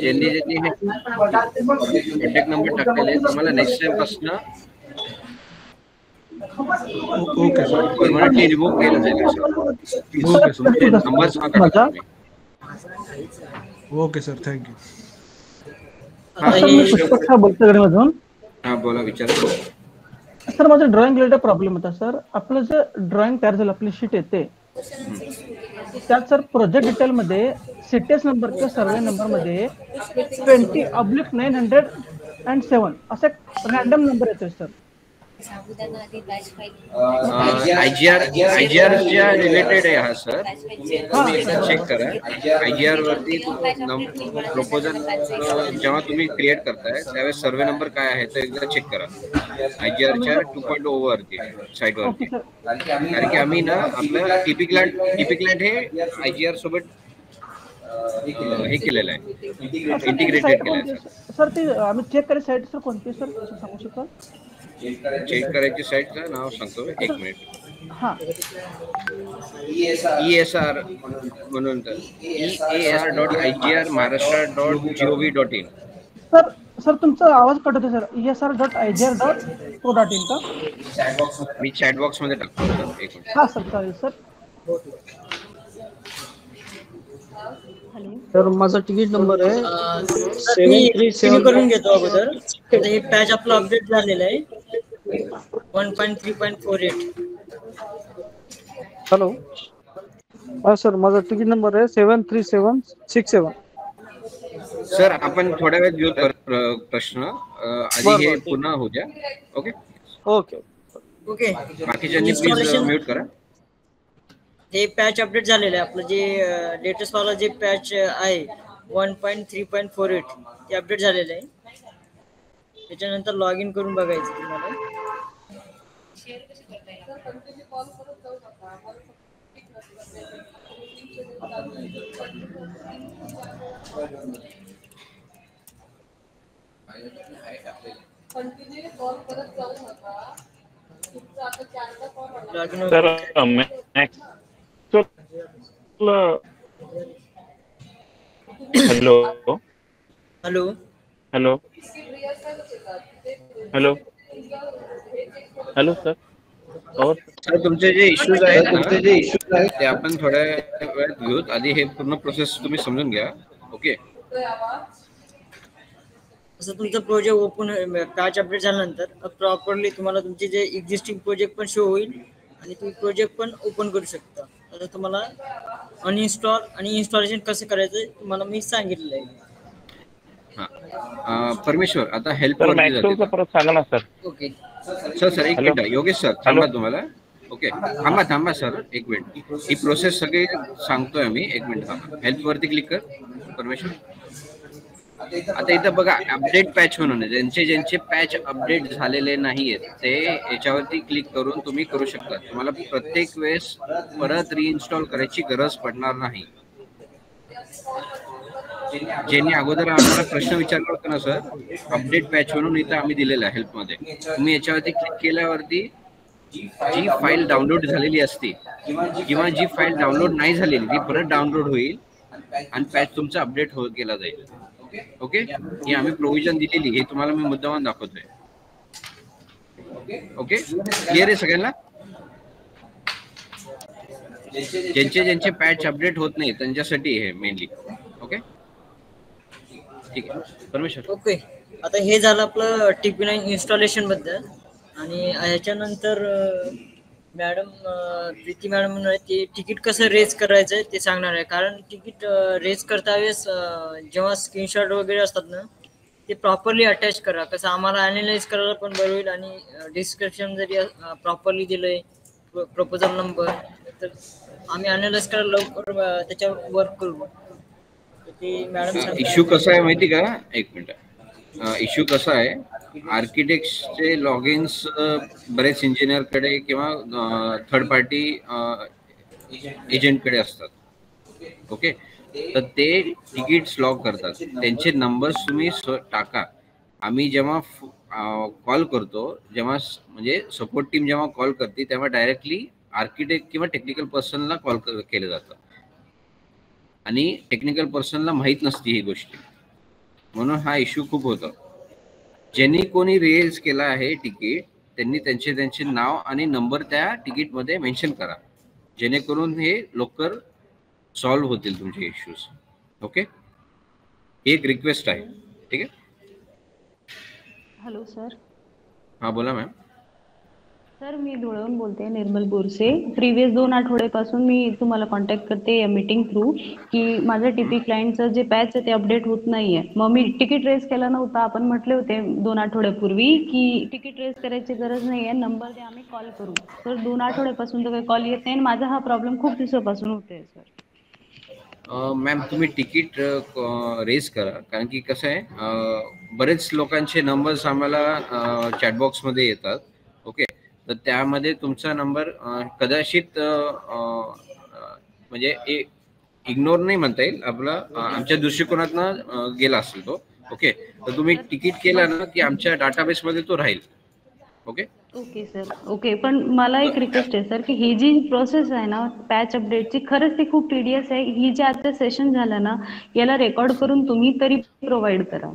ज्यांनी हे कॉन्टॅक्ट नंबर टाकलेले, तुम्हाला नेक्स्ट टाइम पासून ओके सर, परमनंटली रिमूव्ह केलं जाईल. ओके सर, नंबर्स नका. Okay sir, thank you. सर मी पुष्पक शाह बोलतो गडीमधून. हा बोला, विचारा. सर माझं ड्रॉइंग रिलेटेड प्रॉब्लेम होता सर. आपलं जे ड्रॉइंग तयार झालं आपली शीट येते त्यात सर प्रोजेक्ट डिटेल मध्ये सीटीएस नंबर किंवा सर्वे नंबर मध्ये 20/907 असा रॅन्डम नंबर येतोय सर. आयजीआर च्या रिलेटेड आहे हा सर. तुम्ही एकदा चेक करा. आयजीआर वरती प्रपोजल जेव्हा तुम्ही क्रिएट करताय त्यावेळेस सर्वे नंबर काय आहे ते एकदा चेक करा. आयजीआरच्या 2.0 वरती साईट वरती. कारण की आम्ही ना आपलं टिपिकलँड हे आयजीआर सोबत हे केलेलं आहे, इंटिग्रेटेड केलेलं आहे सर. ते आम्ही चेक करायची साईट सर कोणती सर सांगू शकाल? चेक करायची साईटचं नाव सांगतो, एक मिनिट. हा, ESR म्हणून ESR.IGR/Maharashtra.gov.in. सर तुमचा आवाज कट होतो सर. ESR.IGR.co.in का? मी चॅट बॉक्स मध्ये टाकतो, एक मिनिट. हा सर, चालेल सर. सर माझा तिकीट नंबर आहे मी करून घेतो अगोदर. हे पॅच आपलं अपडेट झालेलं आहे 1.3.48. हॅलो. हा सर माझा तिकीट नंबर आहे 73767. सर आपण थोड्या वेळ घेऊ प्रश्न. आधी हे पुन्हा होऊ द्या. Okay okay okay. बाकीच्यांनी प्लीज म्यूट करा. हे पॅच अपडेट झालेलं आहे आपलं जे लेटेस्ट वाला जे पॅच आहे 1.3.48 ते अपडेट झालेलं आहे. त्याच्यानंतर लॉग इन करून बघायचं तुम्हाला. Hello hello hello hello hello sir. Sir तुमचे जे इश्यूज आहेत ते आपण थोड्या वेळात घेऊत. आधी हे पूर्ण प्रोसेस तुम्ही समजून घ्या. ओके. असं तुमचं प्रोजेक्ट ओपन पॅच अपडेट झाल्यानंतर प्रॉपरली तुम्हाला तुमचे जे एक्झिस्टिंग प्रोजेक्ट पण शो होईल आणि तुम्ही प्रोजेक्ट पण ओपन करू शकता. आता तुम्हाला अनइन्स्टॉल आणि इन्स्टॉलेशन कसं करायचं तुम्हाला मी सांगितलेलं आहे. परमेश्वर आता हेल्प परत सांगा ना सर. ओके सर एक मिनिट. योगेश सर थांबा तुम्हाला. ओके थांबा सर एक मिनिट. ही प्रोसेस सगळी सांगतोय आम्ही. एक मिनिट थांबा. हेल्प वरती क्लिक कर परमेश्वर. आता इथं बघा अपडेट पॅच म्हणून ज्यांचे पॅच अपडेट झालेले नाहीयेत ते याच्यावरती क्लिक करून तुम्ही करू शकता. तुम्हाला प्रत्येक वेळेस परत रिइन्स्टॉल करायची गरज पडणार नाही. ज्यांनी अगोदर आम्हाला प्रश्न विचारला होता ना सर, अपडेट पॅच म्हणून इथं आम्ही दिलेला आहे हेल्प मध्ये. तुम्ही याच्यावरती क्लिक केल्यावरती जी फाईल डाउनलोड झालेली असते किंवा जी फाईल डाउनलोड नाही झालेली ती परत डाउनलोड होईल आणि पॅच तुमचा अपडेट केला जाईल. ओके. ही आम्ही प्रोव्हिजन दिलेली हे तुम्हाला मी मुद्दामून दाखवतोय. ओके क्लिअर आहे सगळ्यांना? ज्यांचे पॅच अपडेट होत नाही त्यांच्यासाठी हे मेनली. ओके ठीक आहे परमेश्वर. ओके आता हे झालं आपलं TP9 इन्स्टॉलेशन बद्दल. आणि ह्याच्यानंतर मॅडम प्रीती मॅडम म्हणून ते तिकीट कसं रेज करायचं आहे ते सांगणार आहे. कारण तिकीट रेज करता वेळेस जेव्हा स्क्रीनशॉट वगैरे असतात ना ते प्रॉपरली अटॅच करा. कसं आम्हाला ॲनालाइज करायला पण बरं होईल आणि डिस्क्रिप्शन जरी प्रॉपरली दिलंय प्रपोजल नंबर तर आम्ही ॲनालाइज करायला लवकर त्याच्यावर वर्क करू. ते मॅडम इश्यू कसा आहे माहिती का? एक मिनिट. इश्यू कसा आहे आर्किटेक्टचे लॉग इन्स बरेच इंजिनियरकडे किंवा थर्ड पार्टी एजंटकडे असतात. ओके तर ते तिकीट्स लॉग करतात. त्यांचे नंबर्स तुम्ही टाका. आम्ही जेव्हा कॉल करतो जेव्हा म्हणजे सपोर्ट टीम जेव्हा कॉल करते तेव्हा डायरेक्टली आर्किटेक्ट किंवा टेक्निकल पर्सनला कॉल केलं जातं आणि टेक्निकल पर्सनला माहीत नसते ही गोष्ट. म्हणून हा इश्यू खूप होतो. ज्यांनी कोणी रेज केला आहे तिकीट त्यांनी त्यांचे नाव आणि नंबर त्या तिकीटमध्ये मेन्शन करा जेणेकरून हे लवकर सॉल्व्ह होतील तुमचे इश्यूज. ओके एक रिक्वेस्ट आहे. ठीक आहे हॅलो सर. हाँ बोला मॅम. सर मी धुळवून बोलते, निर्मल बोरसे. प्रिव्हियस 2 आठवड्यापासून मी तुम्हाला कॉन्टॅक्ट करते या मीटिंग थ्रू की माझं टीपी क्लायंटचं जे पॅच आहे ते अपडेट होत नाहीये. मग मी तिकीट रेस केला नव्हता. आपण म्हटले होते 2 आठवड्यापूर्वी की तिकीट रेस करायची गरज नाहीये, नंबर द्या आम्ही कॉल करू. सर 2 आठवड्यापासून तर काही कॉल येत नाही आणि माझा हा प्रॉब्लेम खूप दिवसापासून होतोय सर. मॅम तुम्ही तिकीट रेस करा, कारण की कसं आहे बरेच लोकांचे नंबर्स आम्हाला चॅटबॉक्समध्ये येतात. ओके, तर त्यामध्ये तुमचा नंबर कदाचित म्हणजे इग्नोर नाही म्हणता येईल, आपला आमच्या दृष्टिकोनातनं गेला असेल तो. ओके, तर तुम्ही तिकीट केला ना की आमच्या डाटाबेसमध्ये तो राहील. Okay okay sir. ओके, पण मला एक रिक्वेस्ट आहे सर की ही जी प्रोसेस आहे ना पॅच अपडेटची, खरंच ती खूप टीडीएस आहे. ही जे आजचं सेशन झालं ना याला रेकॉर्ड करून तुम्ही तरी प्रोव्हाइड करा.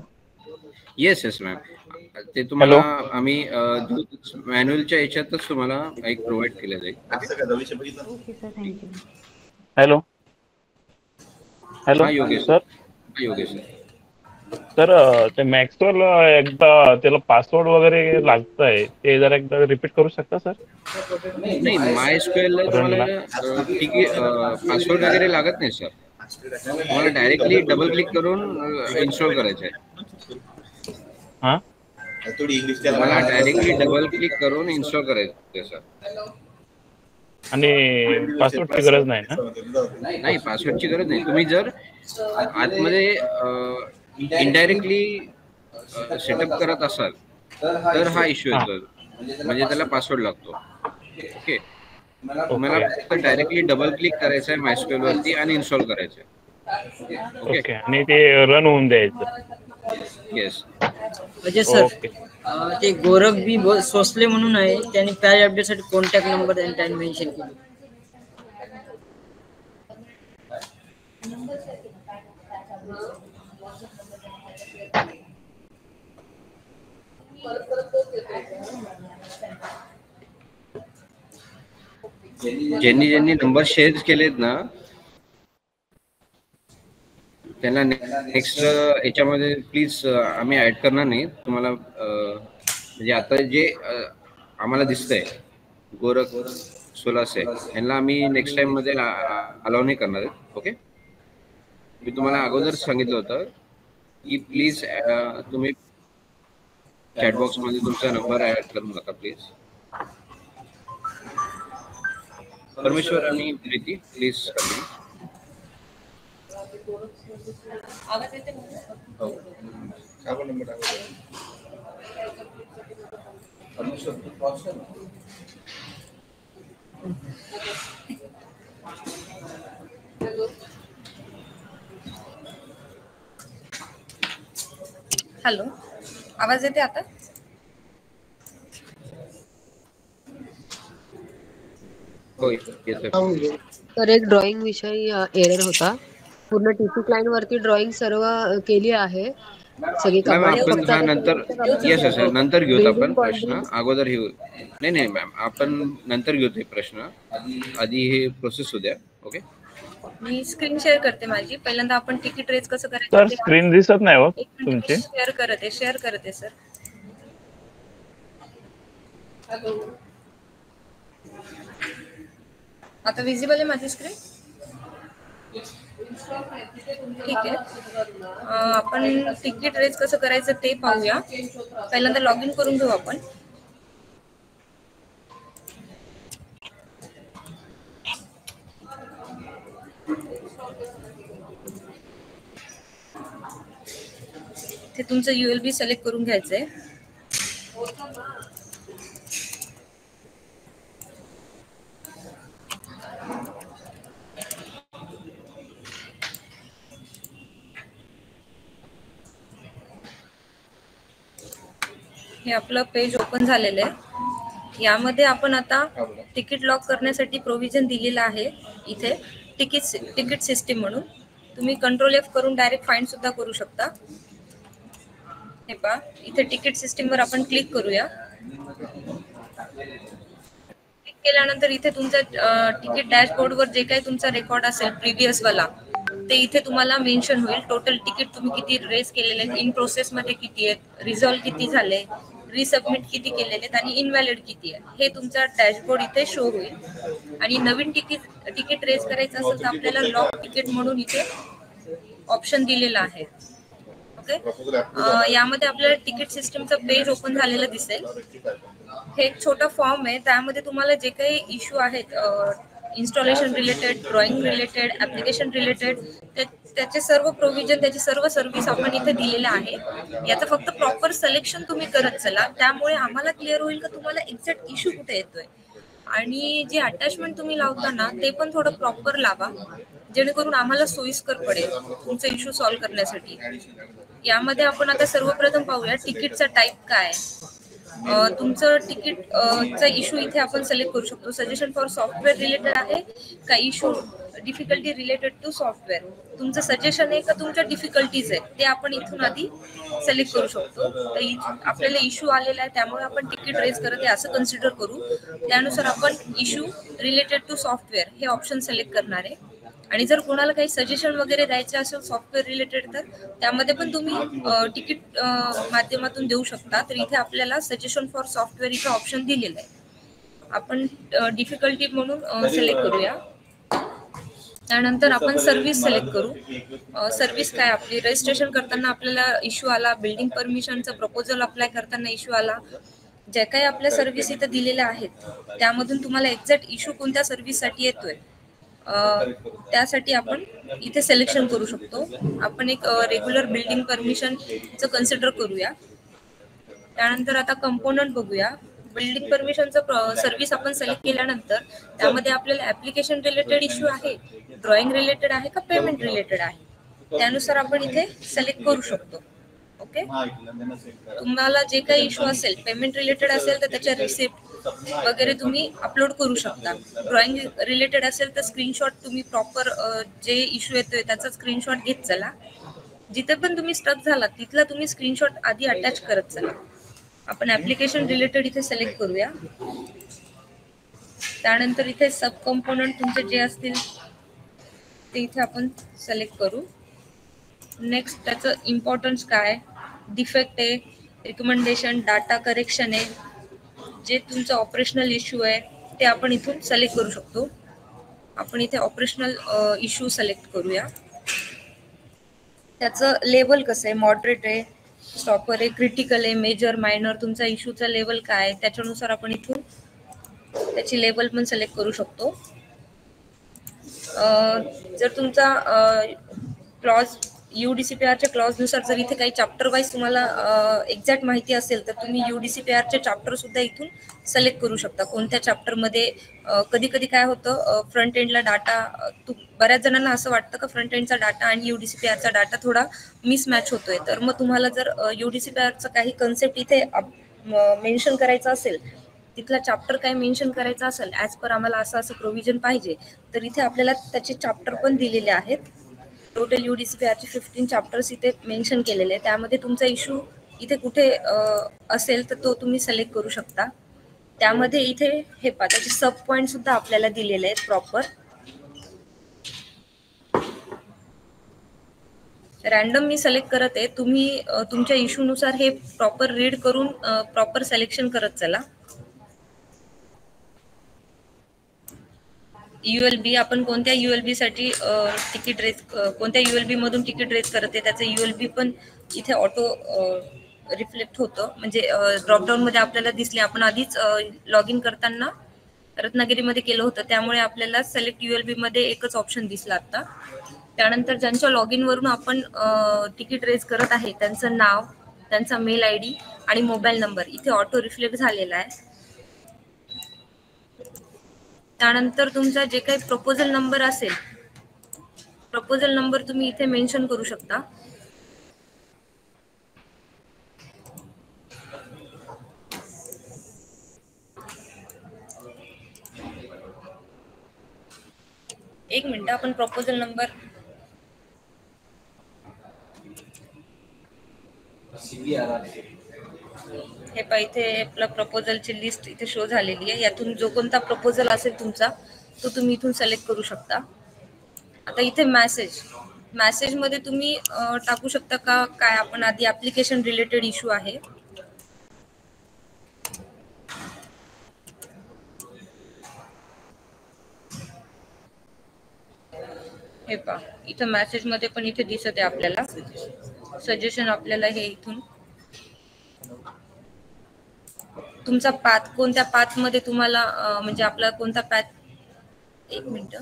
येस येस मॅम, ते तुम्हाला आम्ही मॅन्युअलच्या याच्यातच तुम्हाला एक प्रोव्हाइड केलं जाईल. Okay sir, thank you. Hello hello हा Yogesh sir. Yogesh sir. Sir ते मॅक्सवेल एकदा त्याला पासवर्ड वगैरे लागतंय, ते जरा एकदा रिपीट करू शकता सर? नाही, MySQL तुम्हाला पासवर्ड वगैरे लागत नाही सर. तुम्हाला डायरेक्टली डबल क्लिक करून इन्स्टॉल करायचं आहे. हां, तुम्हाला डायरेक्टली डबल क्लिक करून इन्स्टॉल करायचं आहे सर. आणि पासवर्डची गरज नाही ना? नाही, पासवर्डची गरज नाही. तुम्ही जर आतमध्ये इनडायरेक्टली सेटअप करत असाल तर हा इश्यू येतो, म्हणजे त्याला पासवर्ड लागतो. ओके, तुम्हाला फक्त डायरेक्टली डबल क्लिक करायचं आहे MySQL वरती आणि इन्स्टॉल करायचं आहे. ओके, आणि ते रन होऊन द्यायचं. येस. म्हणजे सर ते गोरख बी सोसले म्हणून आहे, त्यांनी पॅच अपडेटसाठी कॉन्टॅक्ट नंबर त्यांनी मेन्शन केला. ज्यांनी नंबर शेअर केलेत ना त्यांना नेक्स्ट याच्यामध्ये प्लीज आम्ही ऍड करणार नाही तुम्हाला. म्हणजे आता जे आम्हाला दिसतंय गोरख सोलासे यांना आम्ही नेक्स्ट टाइम मध्ये अलाउ नाही करणार आहे. ओके, मी तुम्हाला अगोदर सांगितलं होतं की प्लीज तुम्ही चॅटबॉक्स मध्ये तुमचा नंबर ऍड करू नका प्लीज. परमेश्वर आणि प्रीती प्लीज. हॅलो, आवाज येते आता? तर एक ड्रॉइंग विषयी एरर होता. पूर्ण टीपी क्लायंट वरती ड्रॉइंग सर्व केली आहे, सगळी कामाने. आपण हा नंतर येस नंतर घेऊत आपण प्रश्न. अगोदर हे नाही मॅम, आपण नंतर घेऊ ते प्रश्न. आधी हे प्रोसेस होऊ द्या. ओके, मी स्क्रीन शेअर करते माझी. पहिल्यांदा आपण तिकीट रेज कसं सर करायचं स्क्रीन दिसत नाही हो तुमची. शेअर करते सर. आता विजिबल आहे माझी स्क्रीन? ठीक आहे. आपण तिकीट रेज कसं करायचं ते पाहूया. पहिल्यांदा लॉग इन करून घेऊ आपण. ते तुमचं ULB सिलेक्ट करून घ्यायचंय. हे आपलं पेज ओपन झालेलं आहे. यामध्ये आपण आता तिकीट लॉक करण्यासाठी प्रोव्हिजन दिलेलं आहे. इथे तिकीट सिस्टीम म्हणून तुम्ही कंट्रोल F करून डायरेक्ट फाइंड सुद्धा करू शकता. हे पहा, इथे तिकीट सिस्टीम वर आपण क्लिक करूया. क्लिक केल्यानंतर इथे तुमच्या तिकीट डॅशबोर्ड वर जे काही तुमचा रेकॉर्ड असेल प्रिव्हियस वाला ते इथे तुम्हाला मेन्शन होईल. टोटल तिकीट तुम्ही किती रेज केलेले आहेत, इन प्रोसेस मध्ये किती आहेत, रिझॉल्व किती झाले, रिसबमिट किती केलेले आहेत आणि इनव्हॅलिड किती आहे, हे तुमचा डॅशबोर्ड इथे शो होईल. आणि नवीन तिकीट रेज करायचं असेल तर आपल्याला लॉक तिकीट म्हणून इथे ऑप्शन दिलेला आहे. ओके, यामध्ये आपल्याला तिकीट सिस्टमचं पेज ओपन झालेलं दिसेल. हे एक छोटा फॉर्म आहे, त्यामध्ये तुम्हाला जे काही इश्यू आहेत installation related, drawing related, application related, त्याचे सर्व प्रोव्हिजन, त्याची सर्व सर्व्हिस आपण इथे दिलेल्या आहे. याचं फक्त प्रॉपर सिलेक्शन तुम्ही करत चला, त्यामुळे आम्हाला क्लिअर होईल का तुम्हाला एक्झॅक्ट इश्यू कुठे येतोय. आणि जे अटॅचमेंट तुम्ही लावता ना ते पण थोडं प्रॉपर लावा, जेणेकरून आम्हाला सोयीस्कर पडेल तुमचा इश्यू सॉल्व्ह करण्यासाठी. यामध्ये आपण आता सर्वप्रथम पाहूया तिकीटचा टाईप काय. तुमचं तिकीटचा इश्यू इथे आपण सिलेक्ट करू शकतो. सजेशन फॉर सॉफ्टवेअर रिलेटेड आहे का issue difficulty related to software. तुमचं सजेशन आहे का तुमच्या डिफिकल्टीज आहेत ते आपण इथून आधी सिलेक्ट करू शकतो. तर आपल्याला इश्यू आलेला आहे त्यामुळे आपण तिकीट रेज करत आहे असं कन्सिडर करू. त्यानुसार आपण इश्यू रिलेटेड टू सॉफ्टवेअर हे ऑप्शन सिलेक्ट करणार आहे. आणि जर कोणाला काही सजेशन वगैरे द्यायचे असेल सॉफ्टवेअर रिलेटेड तर त्यामध्ये पण तुम्ही तिकीट माध्यमातून देऊ शकता. तर इथे आपल्याला सजेशन फॉर सॉफ्टवेअर इथे ऑप्शन दिलेलं आहे. आपण डिफिकल्टी म्हणून सिलेक्ट करूया. त्यानंतर आपण सर्व्हिस सिलेक्ट करू. सर्व्हिस काय आपली रजिस्ट्रेशन करताना आपल्याला इश्यू आला, बिल्डिंग परमिशनचा प्रपोजल अप्लाय करताना इश्यू आला, ज्या काही आपल्या सर्व्हिस इथे दिलेल्या आहेत त्यामधून तुम्हाला एक्झॅक्ट इश्यू कोणत्या सर्व्हिससाठी येतोय त्यासाठी आपण इथे सिलेक्शन करू शकतो. आपण एक रेग्युलर बिल्डिंग परमिशनचं कन्सिडर करूया. त्यानंतर आता कंपोनंट बघूया. बिल्डिंग परमिशनचं सर्व्हिस आपण सिलेक्ट केल्यानंतर त्यामध्ये आपल्याला ऍप्लिकेशन रिलेटेड इश्यू आहे, ड्रॉइंग रिलेटेड आहे का पेमेंट रिलेटेड आहे, त्यानुसार आपण इथे सिलेक्ट करू शकतो. ओके, तुम्हाला जे काही इश्यू असेल पेमेंट रिलेटेड असेल तर त्याच्या रिसिप्ट वगैरे तुम्ही अपलोड करू शकता. ड्रॉइंग रिलेटेड असेल तर स्क्रीनशॉट तुम्ही प्रॉपर जे इश्यू येतोय त्याचा स्क्रीनशॉट घेत चला. जिथे पण तुम्ही स्टक झाला तिथला तुम्ही स्क्रीनशॉट आधी अटॅच करत चला. आपण ऍप्लिकेशन रिलेटेड इथे सिलेक्ट करूया. त्यानंतर इथे सब कंपोनंट तुमचे जे असतील ते इथे आपण सिलेक्ट करू. नेक्स्ट त्याचं इम्पॉर्टन्स काय, डिफेक्ट आहे, रिकमेंडेशन, डाटा करेक्शन आहे, जे तुमचं ऑपरेशनल इश्यू आहे ते आपण इथून सिलेक्ट करू शकतो. आपण इथे ऑपरेशनल इश्यू सिलेक्ट करूया. त्याचं लेवल कसं आहे, मॉडरेट आहे, स्टॉपर आहे, क्रिटिकल आहे, मेजर, मायनर, तुमचा इश्यूचा लेवल काय आहे त्याच्यानुसार आपण इथून त्याची लेवल पण सिलेक्ट करू शकतो. जर तुमचा क्लॉज UDCPRच्या क्लॉजनुसार जर इथे काही चॅप्टर वाईज तुम्हाला एक्झॅक्ट माहिती असेल तर तुम्ही UDCPRचे चॅप्टर सुद्धा इथून सिलेक्ट करू शकता. कोणत्या चॅप्टरमध्ये कधी कधी काय होतं फ्रंट एंडला डाटा, बऱ्याच जणांना असं वाटतं का फ्रंट एंडचा डाटा आणि UDCPRचा डाटा थोडा मिसमॅच होतोय. तर मग तुम्हाला जर UDCPRचा काही कन्सेप्ट इथे मेन्शन करायचा असेल, तिथला चॅप्टर काय मेन्शन करायचा असेल, ॲज पर आम्हाला असं असं प्रोव्हिजन पाहिजे तर इथे आपल्याला त्याचे चॅप्टर पण दिलेले आहेत. टोटल UDCPRचे 15 चॅप्टर्स इथे मेन्शन केलेले आहे. त्यामध्ये तुमचा इश्यू इथे कुठे असेल तर तो तुम्ही सिलेक्ट करू शकता. त्यामध्ये इथे हे पहा त्याचे सब पॉईंट सुद्धा आपल्याला दिलेले आहेत प्रॉपर. रॅन्डम मी सिलेक्ट करत आहे, तुम्ही तुमच्या इश्यूनुसार हे प्रॉपर रीड करून प्रॉपर सिलेक्शन करत चला. ULB आपण कोणत्या ULB साठी तिकीट रेज, कोणत्या ULB मधून तिकीट रेज करते त्याचं ULB पण इथे ऑटो रिफ्लेक्ट होतं. म्हणजे ड्रॉपडाऊन मध्ये आपल्याला दिसले. आपण आधीच लॉग इन करताना रत्नागिरीमध्ये केलं होतं त्यामुळे आपल्याला सिलेक्ट ULB मध्ये एकच ऑप्शन दिसला आता. त्यानंतर ज्यांच्या लॉग इन वरून आपण तिकीट रेज करत आहे त्यांचं नाव, त्यांचा मेल ID आणि मोबाईल नंबर इथे ऑटो रिफ्लेक्ट झालेला आहे. त्यानंतर तुमचा जे काही प्रपोजल नंबर असेल, प्रपोजल नंबर तुम्ही इथे मेन्शन करू शकता. एक मिनिट, आपण प्रपोजल नंबर हे पहा इथे आपला प्रपोजलची लिस्ट इथे शो झालेली आहे. यातून जो कोणता प्रपोजल असेल तुमचा तो तुम्ही इथून सिलेक्ट करू शकता. आता इथे मेसेज मेसेज मध्ये तुम्ही टाकू शकता का काय आपण आधी ऍप्लिकेशन रिलेटेड इश्यू आहे. हे पहा इथं मेसेज मध्ये पण इथे दिसत आहे आपल्याला सजेशन. आपल्याला हे इथून तुमचा पाथ कोणत्या पाथ मध्ये तुम्हाला म्हणजे आपला कोणता पाथ. एक मिनिट.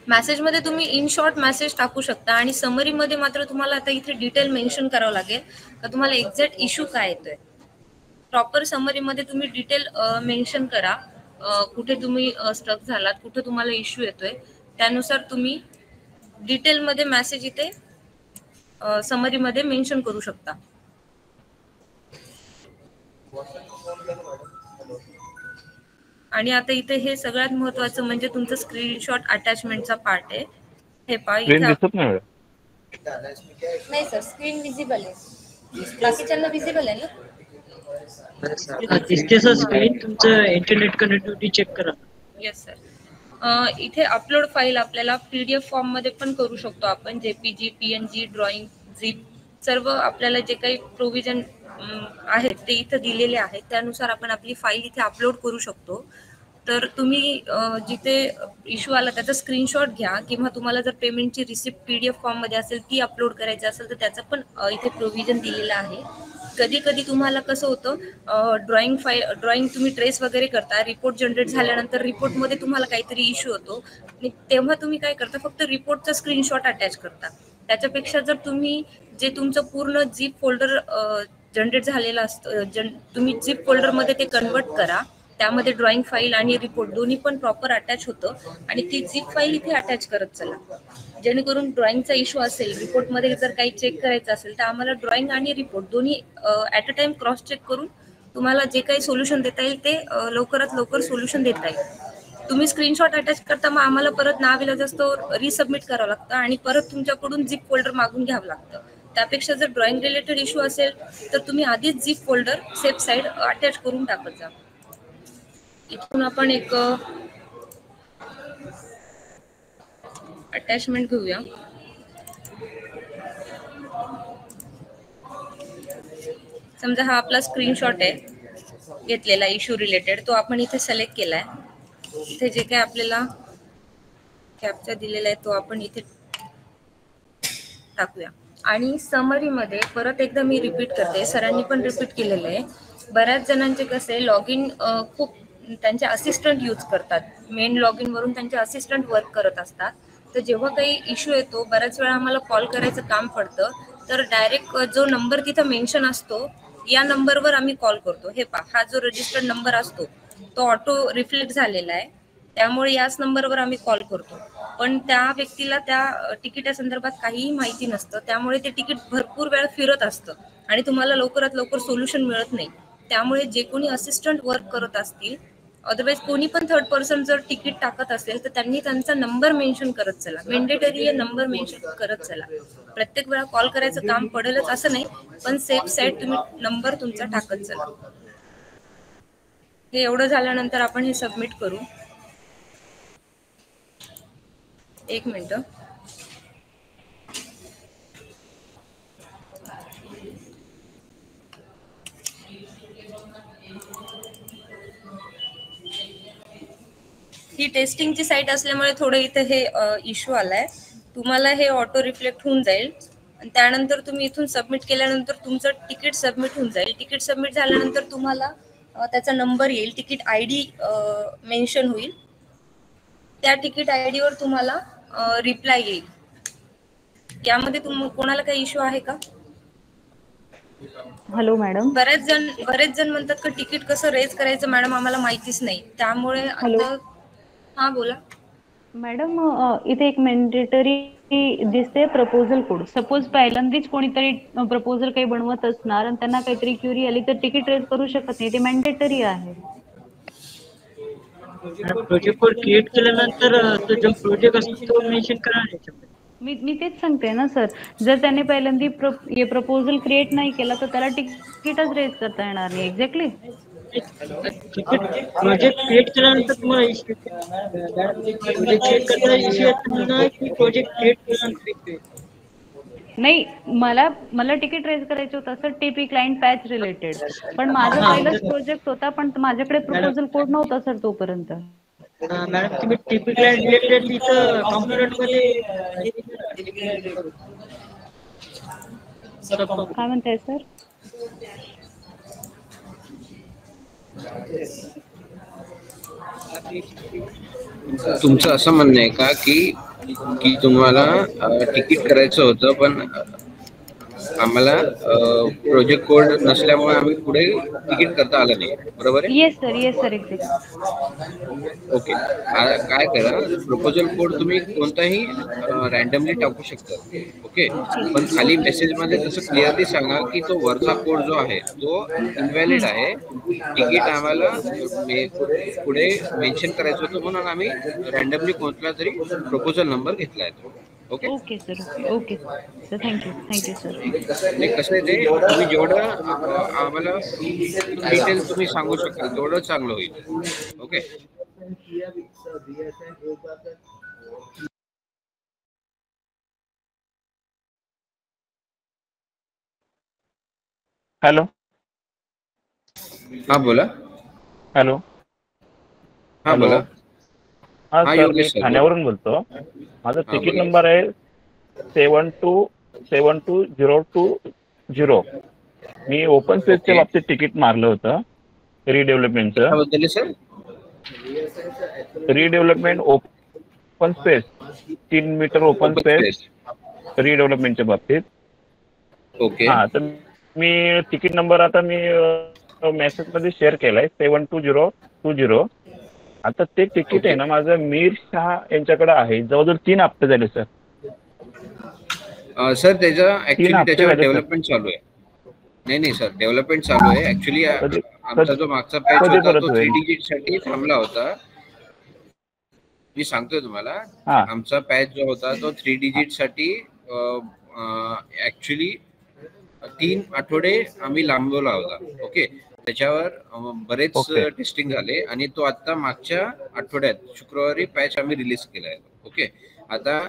मेसेज मध्ये तुम्ही इन शॉर्ट मेसेज टाकू शकता आणि समरी मध्ये मात्र तुम्हाला आता इथे डिटेल मेन्शन करावं लागेल का तुम्हाला एक्झॅक्ट इश्यू काय येतोय. प्रॉपर समरी मध्ये तुम्ही डिटेल मेन्शन करा कुठे तुम्ही स्टक झालात, कुठे तुम्हाला इश्यू येतोय, त्यानुसार तुम्ही डिटेल मध्ये मेसेज इथे समरी मध्ये मेन्शन करू शकता. आणि आता इथे हे सगळ्यात महत्वाचं म्हणजे तुमचं स्क्रीनशॉट अटॅचमेंटचा पार्ट आहे. हे पहा दिसत नाही नाही सर स्क्रीन विजिबल आहे, बाकीच्यांना विजिबल आहे ना. दिसते सर स्क्रीन. तुमचं इंटरनेट कनेक्टिव्हिटी चेक करा. Yes sir. इथे अपलोड फाईल आपल्याला पीडीएफ फॉर्म मध्ये पण करू शकतो आपण. जेपीजी, पीएनजी, ड्रॉइंग, झिप सर्व आपल्याला जे काही प्रोव्हिजन आहेत ते इथे दिलेले आहेत. त्यानुसार आपण आपली फाईल इथे अपलोड करू शकतो. तर तुम्ही जिथे इश्यू आला त्याचा स्क्रीनशॉट घ्या किंवा तुम्हाला जर पेमेंटची रिसिप्ट पीडीएफ फॉर्म मध्ये असेल ती अपलोड करायची असेल तर त्याचं पण इथे प्रोव्हिजन दिलेलं आहे. कधी कधी तुम्हाला कसं होतं ड्रॉइंग तुम्ही ट्रेस वगैरे करता, रिपोर्ट जनरेट झाल्यानंतर रिपोर्टमध्ये तुम्हाला काहीतरी इश्यू होतो आणि तेव्हा तुम्ही काय करता फक्त रिपोर्टचा स्क्रीनशॉट अटॅच करता. त्याच्यापेक्षा जर तुम्ही जे तुमचं पूर्ण झिप फोल्डर जनरेट झालेलं असतं तुम्ही झिप फोल्डरमध्ये ते कन्वर्ट करा. त्यामध्ये ड्रॉइंग फाईल आणि रिपोर्ट दोन्ही पण प्रॉपर अटॅच होतं आणि ती झिप फाईल इथे अटॅच करत चला. जेणेकरून ड्रॉइंगचा इश्यू असेल, रिपोर्टमध्ये जर काही चेक करायचं असेल तर आम्हाला ड्रॉइंग आणि रिपोर्ट दोन्ही at a time cross check करून तुम्हाला जे काही सोल्युशन देता येईल ते लवकरात लवकर सोल्युशन देता येईल. तुम्ही स्क्रीनशॉट अटॅच करता मग आम्हाला परत नाविलाज असतो रिसबमिट करावं लागतं आणि परत तुमच्याकडून झिप फोल्डर मागून घ्यावं लागतं. त्यापेक्षा जर ड्रॉइंग रिलेटेड इश्यू असेल तर तुम्ही आधीच zip folder safe side attach करून टाकत जा. इथून आपण एक अटॅचमेंट घेऊया. समजा हा आपला स्क्रीनशॉट आहे घेतलेला इश्यू रिलेटेड, तो आपण इथे सिलेक्ट केलाय. इथे जे काही आपल्याला कॅप्चा दिलेला आहे तो आपण इथे टाकूया. आणि समरी मध्ये परत एकदा मी रिपीट करते, सरांनी पण रिपीट केलेलं आहे. बऱ्याच जणांचे कसे लॉग इन खूप त्यांचे असिस्टंट यूज करतात, मेन लॉग इन वरून त्यांचे असिस्टंट वर्क करत असतात. तर जेव्हा काही इश्यू येतो बऱ्याच वेळा आम्हाला कॉल करायचं काम पडतं तर डायरेक्ट जो नंबर तिथं मेन्शन असतो या नंबरवर आम्ही कॉल करतो. हे पहा हा जो रजिस्टर्ड नंबर असतो तो ऑटो रिफ्लेक्ट झालेला आहे, त्यामुळे याच नंबरवर आम्ही कॉल करतो. पण त्या व्यक्तीला त्या तिकिटा संदर्भात काहीही माहिती नसतं, त्यामुळे ते तिकीट भरपूर वेळ फिरत असतं आणि तुम्हाला लवकरात लवकर सोल्युशन मिळत नाही. त्यामुळे जे कोणी असिस्टंट वर्क करत असतील अदरवाईज कोणी पण थर्ड पर्सन जर तिकीट टाकत असेल तर त्यांनी त्यांचा नंबर मेन्शन करत चला. मेंडेटरी आहे नंबर मेन्शन करत चला. प्रत्येक वेळा कॉल करायचं काम पडेलच असं नाही, पण सेफ साईड तुम्ही नंबर तुमचा टाकत चला. हे एवढं झाल्यानंतर आपण हे सबमिट करू. एक मिनिट. ही टेस्टिंगची साईट असल्यामुळे थोडं इथे हे इश्यू आलाय. तुम्हाला हे ऑटो रिफ्लेक्ट होऊन जाईल आणि त्यानंतर तुम्ही इथून सबमिट केल्यानंतर तुमचं तिकीट सबमिट होऊन जाईल. तिकीट सबमिट झाल्यानंतर तुम्हाला त्याचा नंबर येईल, तिकीट आयडी मेन्शन होईल. त्या तिकीट आयडी वर तुम्हाला रिप्लाय येईल. यामध्ये कोणाला काही इश्यू आहे का? Hello madam. बरेच जण म्हणतात की तिकीट कसं रेज करायचं मॅडम आम्हाला माहितीच नाही, त्यामुळे आता हा बोला मॅडम. इथे एक मॅन्डेटरी दिसते प्रपोजल कोड. सपोज पहिल्यांदाच कोणीतरी प्रपोजल काही बनवत असणार आणि त्यांना काहीतरी क्युरी आली तर तिकीट रेज करू शकत नाही, ते मॅन्डेटरी आहे. प्रोजेक्ट कोड क्रिएट केल्यानंतर तो जो प्रोजेक्ट असतो तो मेन्शन करा. मी तेच सांगते ना सर, जर त्याने पहिल्यांदा प्रपोजल क्रिएट नाही केला तर त्याला तिकीटच रेज करता येणार नाही. एक्झॅक्टली प्रोजेक्ट क्रिएट केल्यानंतर तुम्हाला इश्यू प्रोजेक्ट क्रिएट करताना इश्यू येतात ना की प्रोजेक्ट क्रिएट केल्यानंतर नाही, मला तिकीट रेज करायचं होतं sir TP client patch related, पण माझा हा. पहिलाच प्रोजेक्ट होता, पण माझ्याकडे प्रपोजल कोड नव्हता सर तोपर्यंत. मॅडम तुम्ही टीपी क्लायंट रिलेटेड तिथं कॉम्प्युटर मध्ये काय म्हणताय सर? तुमचं असं म्हणणं आहे का की की तुम्हाला तिकीट करायचं होतं पण आम्हाला प्रोजेक्ट कोड नसल्यामुळे आम्ही पुढे तिकीट करता आलं नाही, बरोबर आहे? Yes sir exactly. ओके, काय करा, प्रपोजल कोड तुम्ही कोणताही रॅन्डमली टाकू शकता. ओके, पण खाली मेसेज मध्ये तसं क्लिअरली सांगा की तो वरचा कोड जो आहे तो इनव्हॅलिड आहे, तिकीट आम्हाला पुढे मेन्शन करायचं होतं म्हणून आम्ही रॅन्डमली कोणता तरी प्रपोजल नंबर घेतला आहे. Okay okay sir thank you sir. कसं आहे ते तुम्ही जेवढं आम्हाला डिटेल तुम्ही सांगू शकता तेवढं चांगलं होईल. ओके. हॅलो. हा बोला. हॅलो. हा बोला. हा हा, सर, मी योगेश सर, ठाण्यावरून बोलतो. माझा हा, तिकीट बोला. नंबर आहे 72722020. मी ओपन स्पेसच्या ओके. बाबतीत तिकीट मारलं होतं रिडेव्हलपमेंटचं. त्याबद्दल sir redevelopment open space 3 metre open space रिडेव्हलपमेंटच्या बाबतीत. ओके. हा, तर मी तिकीट नंबर आता मी मेसेज मध्ये शेअर केलाय 722020. आता ते तिकीट आहे ना माझं मीर शाह यांच्याकडे आहे, जवळजवळ 3 हप्ते झाले सर. सर त्याचा ऍक्च्युली हप्ते त्याच्यावर झाले, सर. डेव्हलपमेंट चालू आहे. नाही सर, डेव्हलपमेंट चालू आहे. ऍक्च्युली आमचा जो मागचा पॅच कधी होता परत तो होईल? 3 डिजिट साठी थांबला होता. मी सांगतोय तुम्हाला, हा. आमचा पॅच जो होता तो 3 डिजिट साठी ऍक्च्युली 3 आठवडे आम्ही लांबवला होता. ओके, त्याच्यावर बरेच ओके. टेस्टिंग झाले आणि तो आता मागच्या आठवड्यात शुक्रवारी पॅच आम्ही रिलीज केलाय. ओके, आता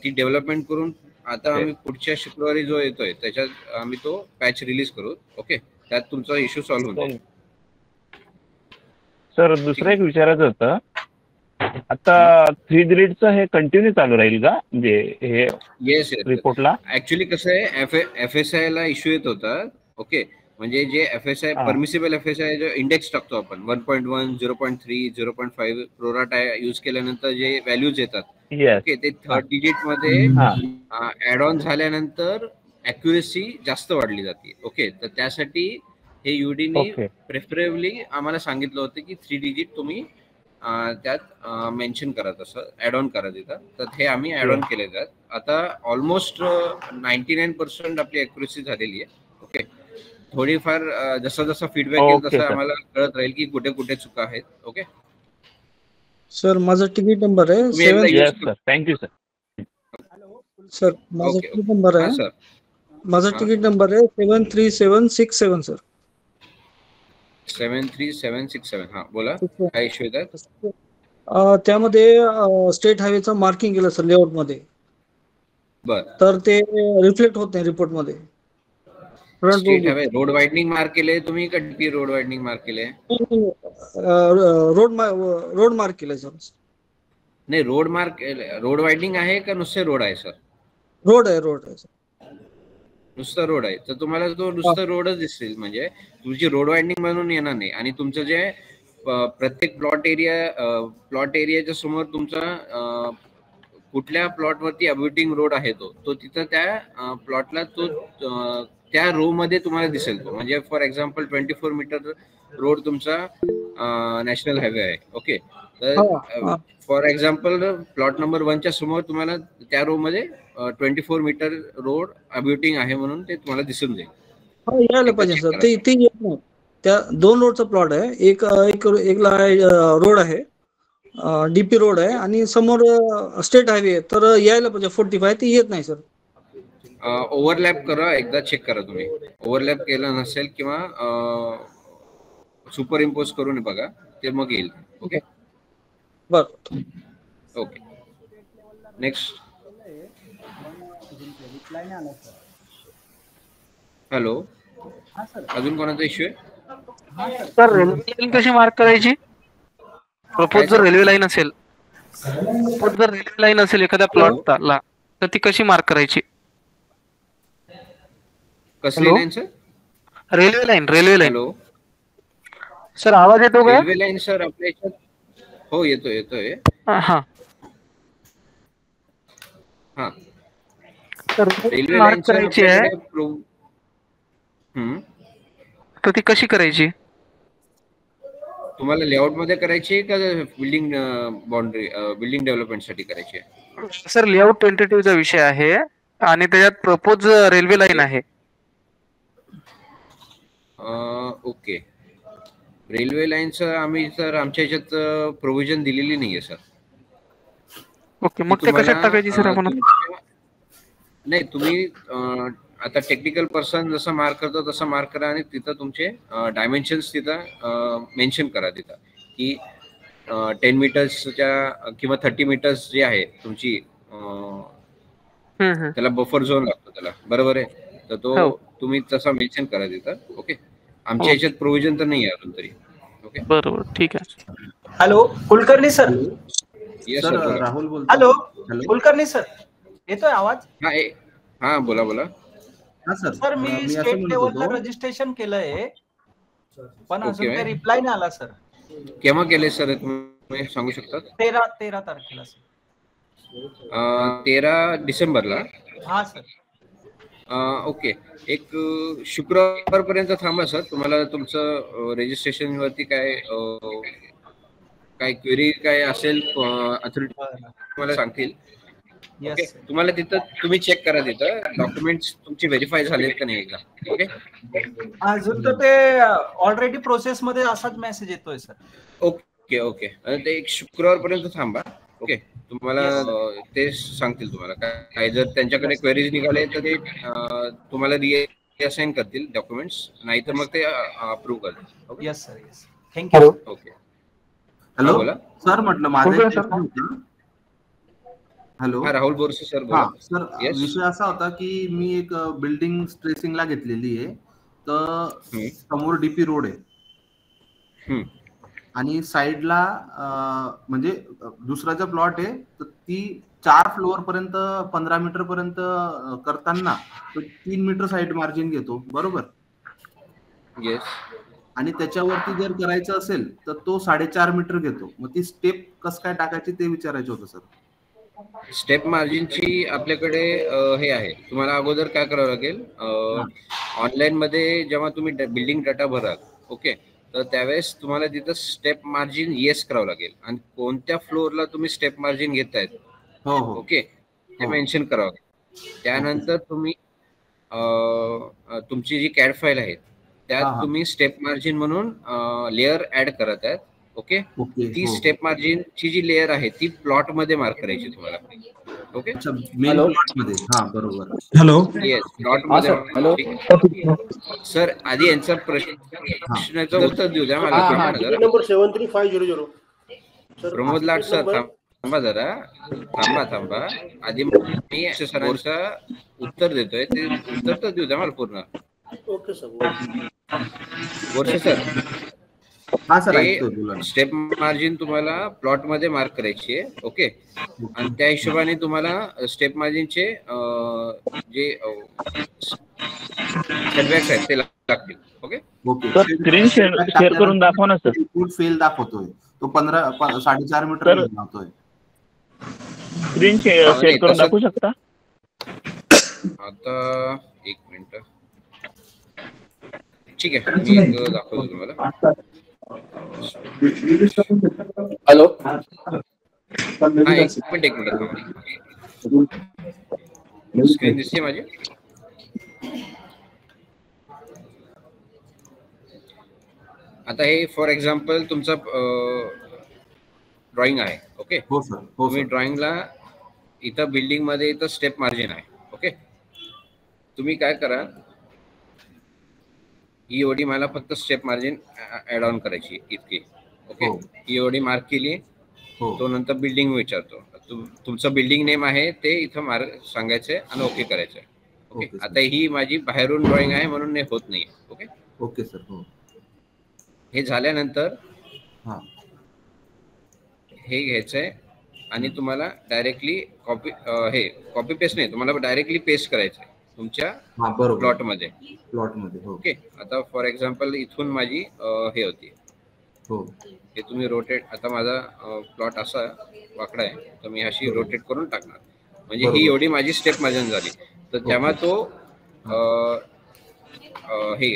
ती डेव्हलपमेंट करून आता आम्ही पुढच्या शुक्रवारी जो येतोय त्याच्यात आम्ही तो पॅच रिलीज करू. ओके, त्यात तुमचा इश्यू सॉल्व्ह होईल. सर दुसरं एक विचारायचं होतं, आता 3 डिजिटचं हे कंटिन्यू चालू राहील का म्हणजे हे येस रिपोर्टला? ऍक्च्युली कसं आहे, FSI ला इश्यू येत होता. ओके, म्हणजे जे FSI परमिसिबल FSI जो इंडेक्स टाकतो आपण 1.1, 0.3, 0.5 प्रोराटा यूज केल्यानंतर जे व्हॅल्यूज येतात, ओके, ते 3rd डिजिट मध्ये ऍड ऑन झाल्यानंतर अॅक्युरेसी जास्त वाढली जाते. ओके, तर त्यासाठी हे युडीनी प्रेफरेबली आम्हाला सांगितलं होतं की 3 डिजिट तुम्ही त्यात मेन्शन करा, तसं ऍड ऑन करा तिथं. तर हे आम्ही ऍड ऑन केले जात. आता ऑलमोस्ट 99% आपली अॅक्युरेसी झालेली आहे. ओके, थोडीफार जसं जसं फीडबॅक येईल तसं आम्हाला कळत राहील की कुठे कुठे चुका आहेत. ओके सर, माझा तिकीट नंबर आहे थँक्यू सर. सर, माझा तिकीट नंबर आहे सर, माझा तिकीट नंबर आहे 73767 सर. 73767. हा बोला, काय इश्यू येतात? त्यामध्ये स्टेट हायवेचं मार्किंग केलं सर लेआउट मध्ये, बर, तर ते रिफ्लेक्ट होत नाही रिपोर्ट मध्ये. State highway road widening mark केले तुम्ही का डीपी रोड वाइडनिंग मार्क केले? रोड मार्क केलंय सर. नाही, रोड वाइडनिंग आहे का नुसते रोड आहे सर? रोड आहे सर. नुसतं रोड आहे तर तुम्हाला तो नुसतं रोडच दिसतील, म्हणजे तुमची रोड वाइडनिंग म्हणून येणार नाही. आणि तुमचं जे प्रत्येक प्लॉट एरियाच्या समोर तुमचा कुठल्या प्लॉट वरती अब्युटिंग रोड आहे तो तिथं त्या प्लॉटला तो त्या रो मध्ये तुम्हाला दिसेल. तो म्हणजे फॉर एक्झाम्पल 24 मीटर रोड तुमचा नॅशनल हायवे आहे. ओके, तर फॉर एक्झाम्पल प्लॉट नंबर 1 च्या समोर तुम्हाला त्या रो मध्ये 24 मीटर रोड अब्युटिंग आहे म्हणून ते तुम्हाला दिसून जाईल. यायला पाहिजे सर, ते येत नाही. त्या 2 रोडचा प्लॉट आहे, एकला रोड आहे, डीपी रोड आहे आणि समोर स्टेट हायवे आहे, तर यायला पाहिजे 45, ते येत नाही सर. ओव्हरलॅप करा, एकदा चेक करा तुम्ही. ओव्हरलॅप केलं नसेल किंवा सुपर इम्पोज करून बघा, ते मग येईल. ओके बर. Okay next. हॅलो, अजून कोणाचा इश्यू आहे? सर रेल्वे लाईन कशी मार्क करायची? प्रपोज जर रेल्वे लाईन असेल, एखाद्या प्लॉटला, तर ती कशी मार्क करायची? कसली line sir? Railway line. Hello sir आवाज येतो का? रेल्वे लाईन सर आपल्या याच्यात हो येतोय. हा रेल्वे मार्क लाईन करायची आहे, तर ती कशी करायची? तुम्हाला लेआउट मध्ये करायची आहे का बिल्डिंग बाउंड्री बिल्डिंग डेव्हलपमेंट साठी करायची आहे? सर लेआउट टेंटेटिव्हचा विषय आहे आणि त्याच्यात प्रपोज रेल्वे लाईन आहे. ओके, रेल्वे लाईनचं आम्ही सर आमच्या ह्याच्यात प्रोव्हिजन दिलेली नाहीये सर. ओके, मग ते कशात टाकायची सर आपण? नाही, तुम्ही आता टेक्निकल पर्सन जसं मार्क करतो तसं मार्क करा आणि तिथं तुमचे डायमेन्शन्स तिथं मेन्शन करा तिथं की 10 मीटर्सच्या किंवा 30 मीटर्स जे आहे तुमची त्याला बफर झोन लागतो त्याला, बरोबर आहे? तर तो तुम्ही तसा मेन्शन करा तिथं. ओके, आमच्या ह्याच्यात प्रोव्हिजन तर नाही आहे अजून तरी. ओके बरोबर, ठीक आहे. Hello Kulkarni sir. Yes sir, Rahul बोलतो. हॅलो कुलकर्णी सर, येतोय आवाज? हा बोला. सर मी स्टेट लेवलला रजिस्ट्रेशन केलंय, पण अजून काही रिप्लाय नाही आला सर. केव्हा केले सर तुम्ही सांगू शकता? 13 तारखेला सर. 13 डिसेंबरला. हा सर. ओके, एक शुक्रवार पर्यंत थांबा सर. तुम्हाला तुमचं रजिस्ट्रेशन वरती काय क्वेरी काय असेल अथॉरिटी तुम्हाला सांगतील. ओके, तुम्हाला तिथं तुम्ही चेक करा तिथं डॉक्युमेंट्स तुमचे व्हेरीफाय झालेत का नाही एकदा. ओके, अजून तर ते ऑलरेडी प्रोसेस मध्ये असाच मेसेज येतोय सर. ओके ते एक शुक्रवार पर्यंत थांबा. ओके, तुम्हाला ते सांगतील तुम्हाला काय जर त्यांच्याकडे क्वेरीज निघाले तर ते तुम्हाला रिअसाइन करतील डॉक्युमेंट्स, नाही तर मग ते अप्रूव्ह करतील. Yes sir, yes, thank you. Okay. Hello बोला सर, म्हटलं माझं हॅलो राहुल बोरसे सर बोला. सर विषय असा होता की मी एक बिल्डिंग स्ट्रेसिंगला घेतलेली आहे, तर समोर डीपी रोड आहे आणि साइडला म्हणजे दुसराचा प्लॉट आहे, तर ती 4 फ्लोअर पर्यंत 15 मीटर पर्यंत करताना 3 मीटर साइड मार्जिन घेतो, बरोबर? येस. आणि त्याच्यावरती जर करायचं असेल तर तो 4.5 मीटर घेतो. मग ती स्टेप कसं काय टाकायची ते विचारायचं होतं सर. स्टेप मार्जिनची आपल्याकडे हे आहे. तुम्हाला अगोदर काय करावं लागेल, ऑनलाईन मध्ये जेव्हा तुम्ही बिल्डिंग डाटा भराल, ओके, तर त्यावेळेस तुम्हाला तिथं स्टेप मार्जिन येस करावं लागेल आणि कोणत्या फ्लोअरला तुम्ही स्टेप मार्जिन घेतायत ओके ते मेन्शन करावं. त्यानंतर तुम्ही तुमची जी कॅड फाईल आहे त्यात तुम्ही स्टेप मार्जिन म्हणून लेअर ऍड करत आहेत. ओके, ती स्टेप मार्जिन ची जी लेअर आहे ती प्लॉट मध्ये मार्क करायची तुम्हाला. ओके, बरोबर. हॅलो, येस, प्लॉट मध्ये. सर आधी यांचा प्रश्नाचं उत्तर देऊ द्या मला. नंबर 73500. प्रमोद लाट सर थांबा जरा, थांबा. आधी मी सरांचं उत्तर देतोय, ते उत्तर तर देऊ द्या मला पूर्ण. Okay sir. वर्षे सर, हा सर, स्टेप मार्जिन तुम्हाला प्लॉट मध्ये मार्क करायची आहे. ओके, आणि त्या हिशोबाने तुम्हाला स्टेप मार्जिनचे जे सेटबॅक्स आहेत ते लागतील. ओके, स्क्रीन शेअर करून दाखवा ना सर. फुल फेल दाखवतोय तो 4.5 मीटर दाखवतोय. स्क्रीन शेअर करून दाखवू शकता? आता एक मिनिट, ठीक आहे, मी दाखवतो तुम्हाला. हॅलो, एक मिनिट स्क्रीन दिसते माझी? आता हे फॉर एक्झाम्पल तुमचा ड्रॉइंग आहे. ओके, तुम्ही ड्रॉइंगला इथं बिल्डिंग मध्ये इथं स्टेप मार्जिन आहे. ओके, तुम्ही काय करा, एवढी मला फक्त स्टेप मार्जिन ऍड ऑन करायची इतकी. ओके, एवढी मार्क केली. तो नंतर बिल्डिंग विचारतो, तुमचं बिल्डिंग नेम आहे ते इथं मार्क सांगायचंय आणि ओके करायचंय. ओके, आता ही माझी बाहेरून ड्रॉइंग आहे म्हणून हे होत नाही. Okay okay sir. हो, हे झाल्यानंतर हा हे घ्यायचंय आणि तुम्हाला डायरेक्टली कॉपी पेस्ट नाही, तुम्हाला डायरेक्टली पेस्ट करायचंय तुमच्या प्लॉट मध्ये. ओके, आता फॉर एक्झाम्पल इथून माझी हे होती. हे तुम्ही रोटेट, आता माझा प्लॉट असा वाकडा आहे तर मी अशी रोटेट करून टाकणार, म्हणजे ही एवढी माझी स्टेप मार्जिन झाली. तर तेव्हा तो हे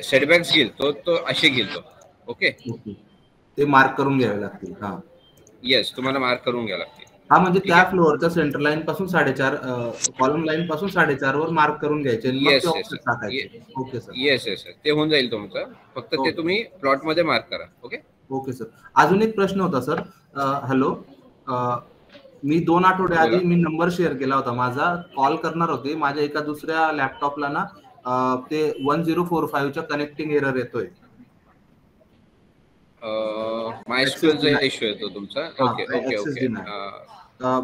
सेटबॅक्स घेईल, तो असे घेईल तो. ओके, ते मार्क करून घ्यावे लागतील. हा येस, तुम्हाला मार्क करून घ्यावे लागतील. हा, म्हणजे त्या फ्लोअरच्या सेंटर लाईन पासून 4.5 कॉलम लाईन पासून 4.5 वर मार्क करून घ्यायचे. Yes okay sir. Yes yes, ते होऊन जाईल तुमचं. फक्त ते तुम्ही प्लॉट मध्ये मार्क करा. Okay okay sir. अजून एक प्रश्न होता सर. हॅलो, मी 2 आठवडे आधी मी नंबर शेअर केला होता माझा, कॉल करणार होते. माझ्या एका दुसऱ्या लॅपटॉपला ना ते 1045च्या कनेक्टिंग एरर येतोय. मायस्क्यूएलचा इश्यू येतो तुमचा. Okay okay okay.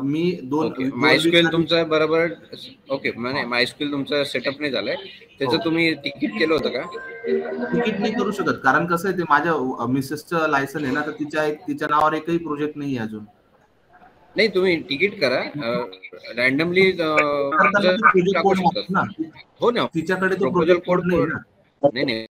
मी दोन मायस्क्यूएल तुमचा बरोबर. ओके, म्हणजे मायस्क्यूएल तुमचा सेटअप नाही झालाय, त्याचं तुम्ही तिकीट केलं होतं का? तिकीट नाही करू शकत, कारण कसं आहे ते माझ्या मिसेसचं लायसन आहे ना, तर तिच्या नावावर एकही प्रोजेक्ट नाही अजून. नाही, तुम्ही तिकीट करा रॅन्डमली. हो ना, तिच्याकडे तो प्रोपोजल कोड. नाही नाही,